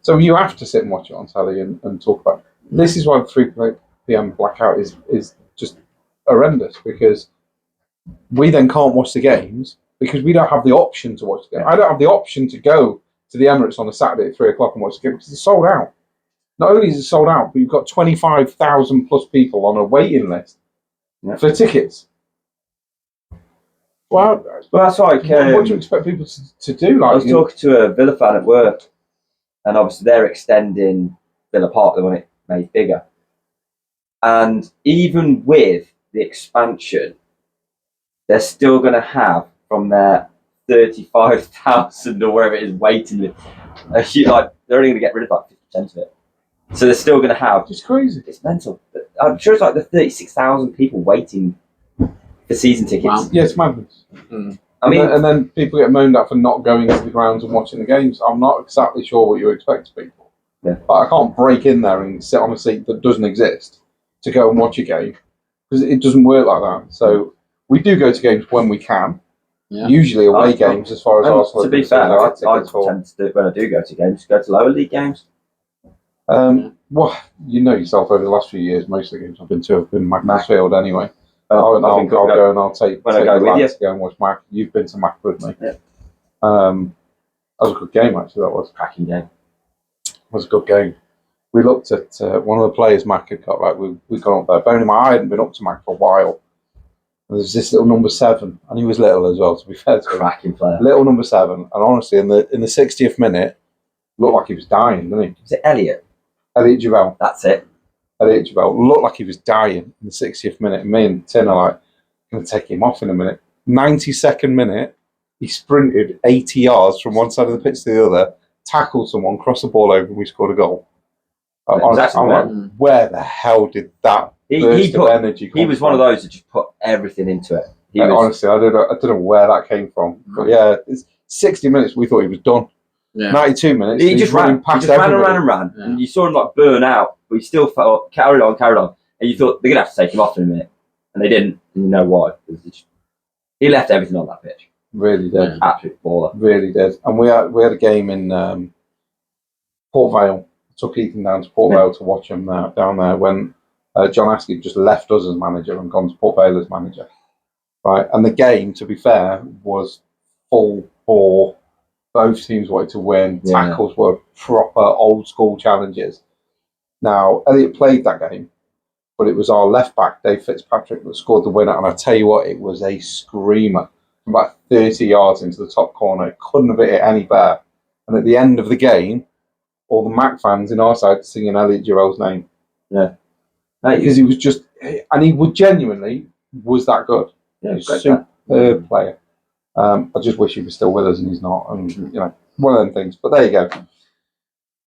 So you have to sit and watch it on telly and talk about it. This is why the 3 p.m. blackout is just horrendous, because we then can't watch the games because we don't have the option to watch the game. I don't have the option to go to the Emirates on a Saturday at 3 o'clock and watch the game because it's sold out. Not only is it sold out, but you've got 25,000 plus people on a waiting list for tickets. Well, that's like what do you expect people to do? Like, I was talking to a Villa fan at work, and obviously they're extending Villa Park. They want it made bigger, and even with the expansion, they're still going to have from their 35,000 or wherever it is waiting list. Like they're only going to get rid of like 50% of it, so they're still going to have. It's crazy. It's mental. I'm sure it's like the 36,000 people waiting for season tickets. Wow. Yeah, it's madness. I mean, and then people get moaned at for not going to the grounds and watching the games. I'm not exactly sure what you expect of people. Yeah. I can't break in there and sit on a seat that doesn't exist to go and watch a game, because it doesn't work like that. So we do go to games when we can. Yeah. Usually away games, as far as Arsenal. To be fair, I tend to do, when I do go to games, go to lower league games. Well, you know yourself, over the last few years, most of the games I've been to have been Macclesfield anyway. I'll go and I'll take the lads to go and watch Mac. You've been to Mac with me. Yeah. That was a good game, actually. That was a cracking game. It was a good game. We looked at one of the players Mac had got. Like we got up there. Bearing in mind, I hadn't been up to Mac for a while. There's this little number 7, and he was little as well. To be fair to him, cracking player. Little number 7, and honestly, in the 60th minute, looked like he was dying, didn't he? Was it Elliot? Elliot Javel. That's it. Elliot Javel looked like he was dying in the 60th minute. And me and Tin are like, going to take him off in a minute. 92nd minute, he sprinted 80 yards from one side of the pitch to the other, tackled someone, crossed the ball over, and we scored a goal. Exactly. I'm like, where the hell did that burst of energy come He was from? one of those that just put everything into it. Honestly, I don't know where that came from. But yeah, it's 60 minutes. We thought he was done. Yeah. 92 minutes. He just ran. Past He just ran everybody. and ran. Yeah. And you saw him like burn out, but he still felt carried on. And you thought they're gonna have to take him off in a minute, and they didn't. And you know why? He left everything on that pitch. Really did. Yeah. Absolute baller. Really did. And we had a game in Port Vale. I took Ethan down to Port Vale to watch him down there when John Askey just left us as manager and gone to Port Vale as manager. Right, and the game, to be fair, was full bore. Both teams wanted to win. Yeah. Tackles were proper old school challenges. Now, Elliot played that game, but it was our left back, Dave Fitzpatrick, that scored the winner. And I tell you what, it was a screamer. About 30 yards into the top corner. It couldn't have hit it any better. And at the end of the game, all the Mac fans in our side singing Elliot Giroud's name. Yeah. Because he was just, and he would genuinely was that good. Yeah, He's a superb player. I just wish he was still with us, and he's not. And you know, one of them things. But there you go,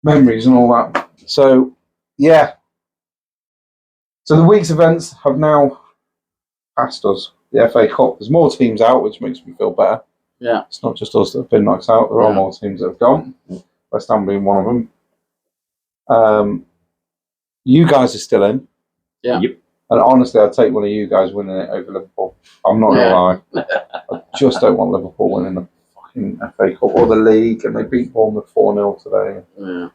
memories and all that. So yeah. So the week's events have now passed us. The FA Cup. There's more teams out, which makes me feel better. Yeah. It's not just us that have been knocked out. There are more teams that have gone. West Ham being one of them. You guys are still in. Yeah. Yep. And honestly, I'd take one of you guys winning it over Liverpool. I'm not gonna lie. I just don't want Liverpool winning the fucking FA Cup or the league, and they beat Bournemouth 4-0 today. Yeah.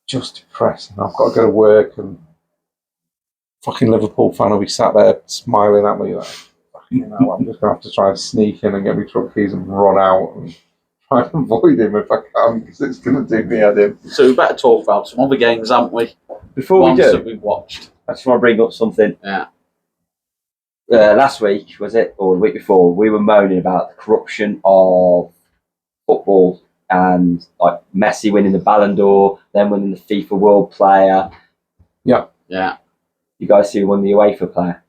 Just depressing. I've got to go to work, and fucking Liverpool fan will be sat there smiling at me like, fucking hell, I'm just gonna have to try and sneak in and get my truck keys and run out and try and avoid him if I can, because it's gonna do me head in. So we better talk about some other games, haven't we? Before Ones we do, that we've watched. I just want to bring up something. Yeah. Last week, was it, or the week before, we were moaning about the corruption of football and like Messi winning the Ballon d'Or, then winning the FIFA World Player. Yeah. Yeah. You guys see who won the UEFA Player?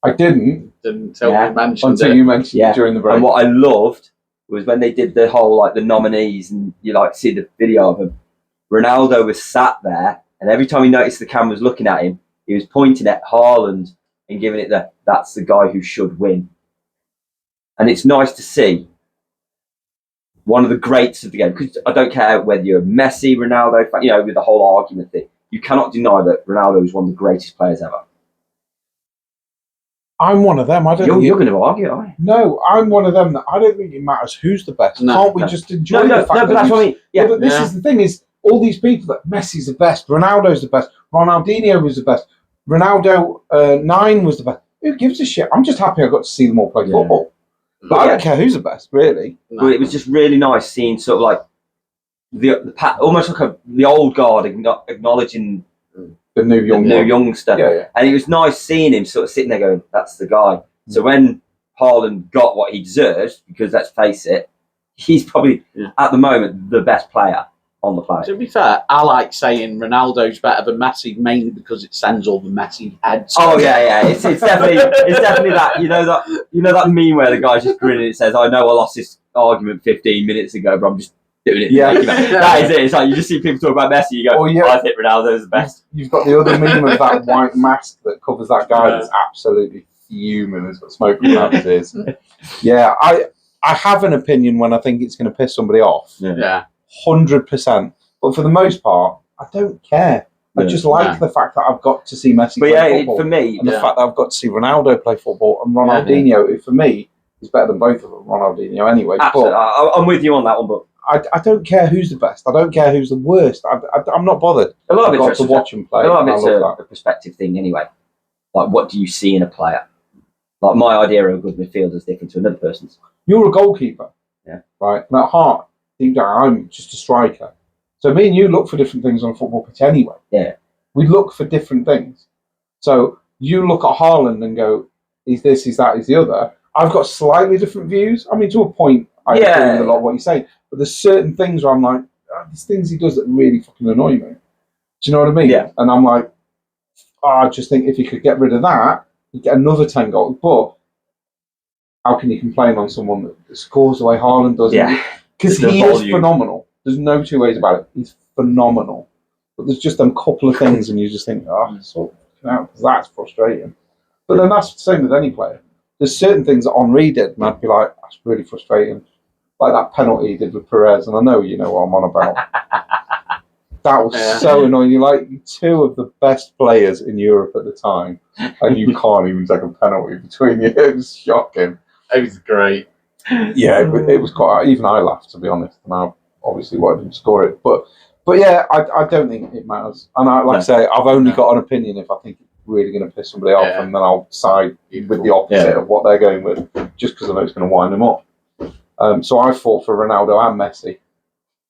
I didn't Didn't tell Yeah. me mentioned until it. you mentioned it during the break. And what I loved was when they did the whole like the nominees, and you like see the video of him. Ronaldo was sat there, and every time he noticed the camera was looking at him, he was pointing at Haaland and giving it that's the guy who should win. And it's nice to see one of the greats of the game, because I don't care whether you're a Messi, Ronaldo fan, you know, with the whole argument thing. You cannot deny that Ronaldo is one of the greatest players ever. I'm one of them. I don't. You're going to argue, aren't you? No, I'm one of them that I don't think it matters who's the best. No, Can't we no. just enjoy No, the fact but that that's what I mean. Yeah, but this is the thing: is all these people that Messi's the best, Ronaldo's the best, Ronaldinho was the best, Ronaldo 9 was the best. Who gives a shit? I'm just happy I got to see them all play football. But I don't care who's the best, really. No. But it was just really nice seeing sort of like almost like the old guard acknowledging The new young one. youngster. Yeah. And it was nice seeing him sort of sitting there going, that's the guy. So when Haaland got what he deserved, because let's face it, he's probably, at the moment, the best player on the planet. To be fair, I like saying Ronaldo's better than Messi mainly because it sends all the Messi heads. Oh yeah, it's definitely that. You know that meme where the guy's just grinning. It says, "I know I lost this argument 15 minutes ago, but I'm just doing it." Yeah. That is it. It's like you just see people talk about Messi. You go, I think Ronaldo's the best. You've got the other meme of that white mask that covers that guy that's absolutely fuming. Has got smoke coming out of his ears. Yeah, I have an opinion when I think it's going to piss somebody off. Yeah. 100%. But for the most part, I don't care. I just like the fact that I've got to see Messi play football. For me, and the fact that I've got to see Ronaldo play football and Ronaldinho, who for me is better than both of them. Ronaldinho, anyway. Absolutely. But I'm with you on that one, but I don't care who's the best. I don't care who's the worst. I'm not bothered. a lot of I've got it's to watch him play. A lot and I of it's love that. a perspective thing, anyway. Like, what do you see in a player? Like, my idea of a good midfielder is different to another person's. You're a goalkeeper, right? And at heart, deep down, I'm just a striker. So me and you look for different things on a football pitch anyway. Yeah. We look for different things. So you look at Haaland and go, he's this, he's that, he's the other. I've got slightly different views. I mean, to a point, I agree with a lot of what you're saying. But there's certain things where I'm like, there's things he does that really fucking annoy me. Do you know what I mean? Yeah. And I'm like, I just think if you could get rid of that, you get another 10 goals. But how can you complain on someone that scores the way Haaland does? Yeah. Because he is phenomenal. There's no two ways about it. He's phenomenal. But there's just them couple of things, and you just think, oh, sort out, that's frustrating. But then that's the same with any player. There's certain things that Henri did, and I'd be like, that's really frustrating. Like that penalty he did with Perez, and I know you know what I'm on about. That was so annoying. You're like two of the best players in Europe at the time, and you can't even take a penalty between you. It was shocking. It was great. Yeah, it was quite. Even I laughed, to be honest, and I obviously wanted him to score it. But yeah, I don't think it matters. And I say, I've only got an opinion if I think it's really going to piss somebody off, and then I'll side with the opposite of what they're going with, just because I know it's going to wind them up. So I fought for Ronaldo and Messi,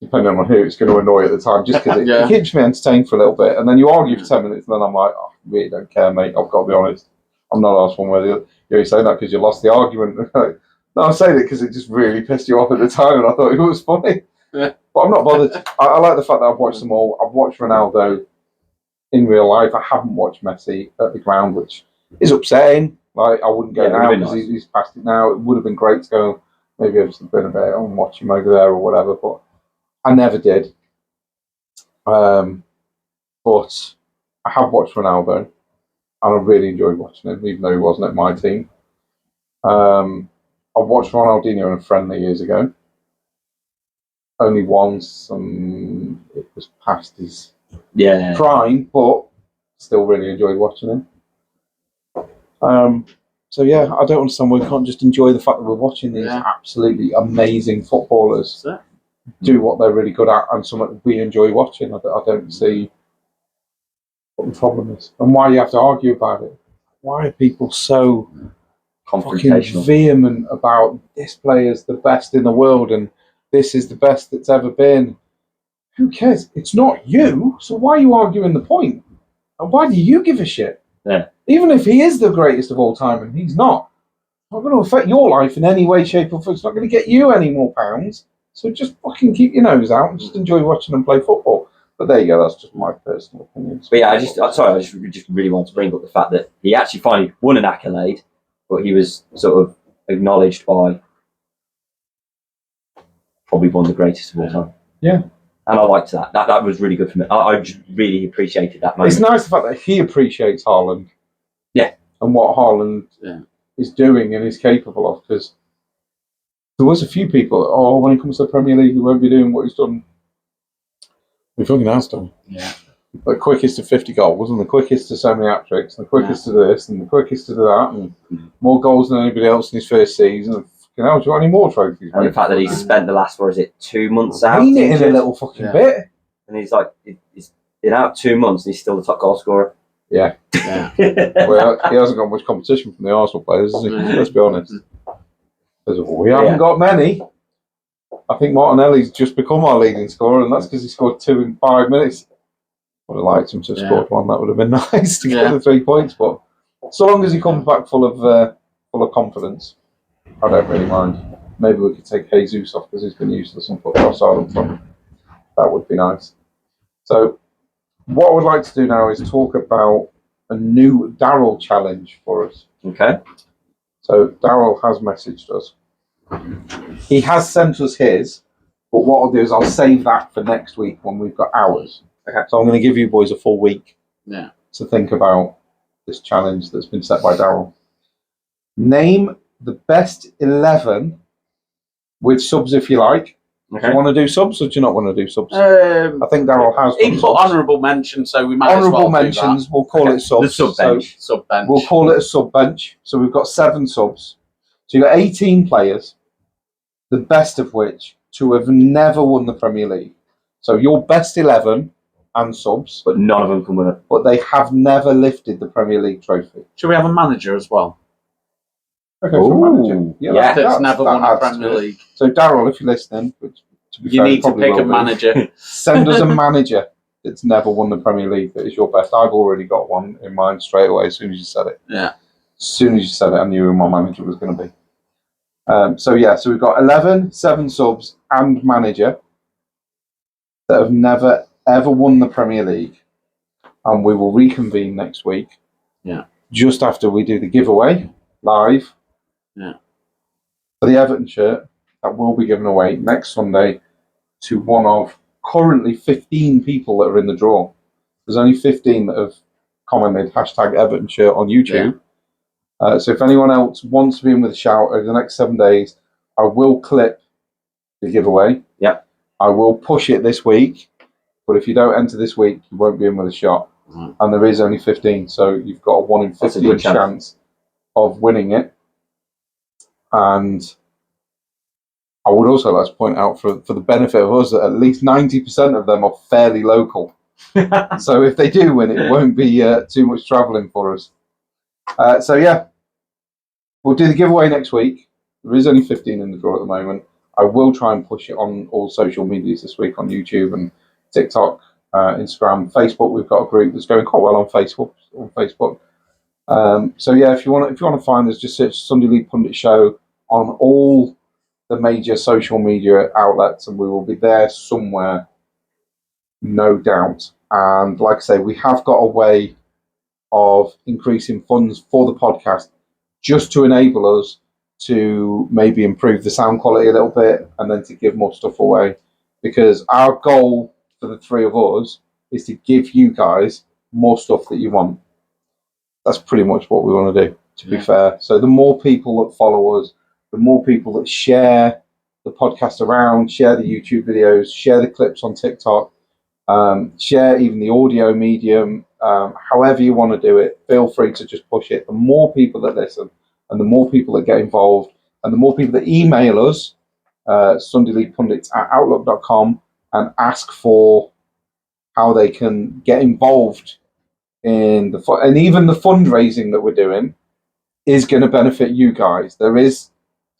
depending on who it's going to annoy at the time, just because it keeps me entertained for a little bit. And then you argue for 10 minutes, and then I'm like, oh, I really don't care, mate. I've got to be honest. I'm not asked one way or the other. You're saying that because you lost the argument. No, I'm saying it because it just really pissed you off at the time, and I thought it was funny. Yeah. But I'm not bothered. I like the fact that I've watched them all. I've watched Ronaldo in real life. I haven't watched Messi at the ground, which is upsetting. Like, I wouldn't go now because he's past it now. It would have been great to go maybe over to the Bernabeu and watch him over there or whatever, but I never did. But I have watched Ronaldo, and I really enjoyed watching him, even though he wasn't at my team. I watched Ronaldinho in a friendly years ago. Only once, and it was past his prime, but still really enjoyed watching him. So yeah, I don't understand why we can't just enjoy the fact that we're watching these absolutely amazing footballers do what they're really good at, and something we enjoy watching. I don't see what the problem is, and why you have to argue about it. Why are people so fucking vehement about this player's the best in the world and this is the best that's ever been? Who cares? It's not you, so why are you arguing the point? And why do you give a shit? Yeah. Even if he is the greatest of all time, and he's not going to affect your life in any way, shape, or form. It's not going to get you any more pounds. So just fucking keep your nose out and just enjoy watching them play football. But there you go. That's just my personal opinion. But yeah, I just really want to bring up the fact that he actually finally won an accolade, but he was sort of acknowledged by probably one of the greatest of all time. Yeah. And I liked that. That was really good for me. I just really appreciated that moment. It's nice the fact that he appreciates Haaland. Yeah. And what Haaland is doing and is capable of. Because there was a few people, when it comes to the Premier League, he won't be doing what he's done. He fucking has done. Yeah. The quickest to 50 goals, and the quickest to so many hat-tricks, and the quickest to this, and the quickest to that, and more goals than anybody else in his first season. And fucking hell, do you want any more trophies? And the fact that he's spent the last, 2 months out? Seen it in a little fucking bit. And he's been out 2 months, and he's still the top goal scorer. Yeah. Well, he hasn't got much competition from the Arsenal players, has he? Let's be honest. We haven't got many. I think Martinelli's just become our leading scorer, and that's because he scored 2 in 5 minutes. I would have liked him to have scored one. That would have been nice to get the 3 points. But so long as he comes back full of confidence, I don't really mind. Maybe we could take Jesus off because he's been useless on foot offside up front. That would be nice. So what I would like to do now is talk about a new Daryl challenge for us. Okay. So Daryl has messaged us. He has sent us his, but what I'll do is I'll save that for next week when we've got ours. Okay. So I'm going to give you boys a full week to think about this challenge that's been set by Daryl. Name the best 11 with subs if you like. Okay. Do you want to do subs or do you not want to do subs? I think Daryl has. He put honourable mention, so we might honourable as well mentions. do that. We'll call it subs. The sub-bench. Sub-bench. We'll call it a sub-bench. So we've got 7 subs. So you've got 18 players, the best of which to have never won the Premier League. So your best 11 and subs. But none of them can win it. But they have never lifted the Premier League trophy. Should we have a manager as well? Okay, so manager. Yeah, that's never won the Premier League. So Daryl, if you're listening, which to be you fair, need to pick a manager. Send us a manager that's never won the Premier League that is your best. I've already got one in mind straight away as soon as you said it. Yeah. As soon as you said it, I knew who my manager was going to be. So we've got 11, 7 subs and manager that have never ever won the Premier League, and we will reconvene next week. Yeah. Just after we do the giveaway live. Yeah. For the Everton shirt that will be given away next Sunday to one of currently 15 people that are in the draw. There's only 15 that have commented hashtag Everton shirt on YouTube. So if anyone else wants to be in with a shout over the next 7 days, I will clip the giveaway. Yep. I will push it this week, but if you don't enter this week, you won't be in with a shot. Mm. And there is only 15, so you've got a 1 in 15 chance of winning it. And I would also like to point out, for the benefit of us, that at least 90% of them are fairly local. So if they do win, it won't be too much travelling for us. So yeah, we'll do the giveaway next week. There is only 15 in the draw at the moment. I will try and push it on all social medias this week, on YouTube and TikTok, Instagram, Facebook. We've got a group that's going quite well on Facebook. So yeah, if you want to find us, just search Sunday League Pundit Show on all the major social media outlets, and we will be there somewhere, no doubt. And like I say, we have got a way of increasing funds for the podcast, just to enable us to maybe improve the sound quality a little bit, and then to give more stuff away. Because our goal for the three of us is to give you guys more stuff that you want. That's pretty much what we want to do, to be fair. So the more people that follow us, the more people that share the podcast around, share the YouTube videos, share the clips on TikTok, share even the audio medium, however you want to do it, feel free to just push it. The more people that listen, and the more people that get involved, and the more people that email us, sundayleaguepundits@outlook.com, and ask for how they can get involved in and even the fundraising that we're doing is going to benefit you guys. There is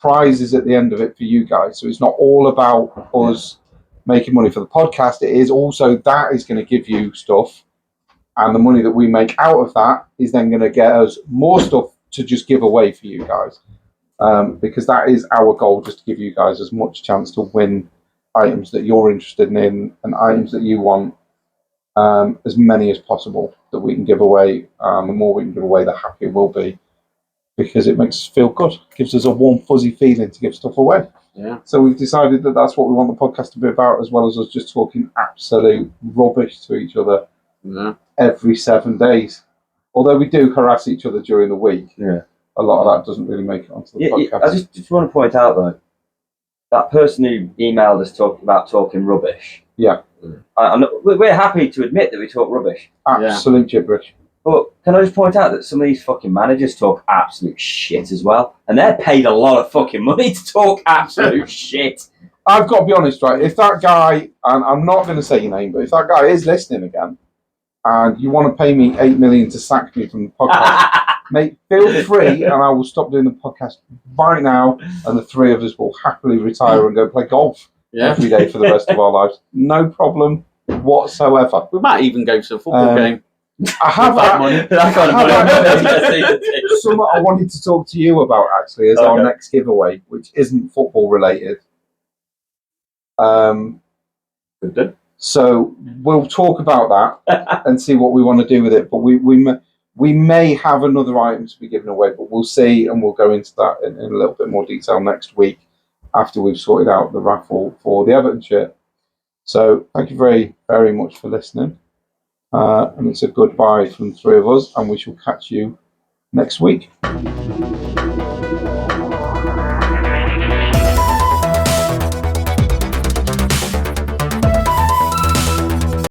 prizes at the end of it for you guys, so it's not all about us making money for the podcast. It is also, that is going to give you stuff, and the money that we make out of that is then going to get us more stuff to just give away for you guys, because that is our goal, just to give you guys as much chance to win items that you're interested in and items that you want, as many as possible that we can give away. The more we can give away, the happier we'll be, because it makes us feel good. It gives us a warm, fuzzy feeling to give stuff away. Yeah. So we've decided that that's what we want the podcast to be about, as well as us just talking absolute rubbish to each other every 7 days. Although we do harass each other during the week, a lot of that doesn't really make it onto the podcast. I just want to point out, though, that person who emailed us about talking rubbish. Yeah. We're happy to admit that we talk rubbish. Absolute gibberish. But can I just point out that some of these fucking managers talk absolute shit as well? And they're paid a lot of fucking money to talk absolute shit. I've got to be honest, right? If that guy, and I'm not going to say your name, but if that guy is listening again, and you want to pay me $8 million to sack me from the podcast, mate, feel free, and I will stop doing the podcast right now, and the three of us will happily retire and go play golf every day for the rest of our lives. No problem whatsoever. We might even go to a football game. I have that kind of money. Something I wanted to talk to you about, actually, is our next giveaway, which isn't football related. Good. So we'll talk about that and see what we want to do with it. But we may have another item to be given away, but we'll see, and we'll go into that in a little bit more detail next week after we've sorted out the raffle for the Everton shirt. So thank you very, very much for listening. And it's a goodbye from the three of us, and we shall catch you next week.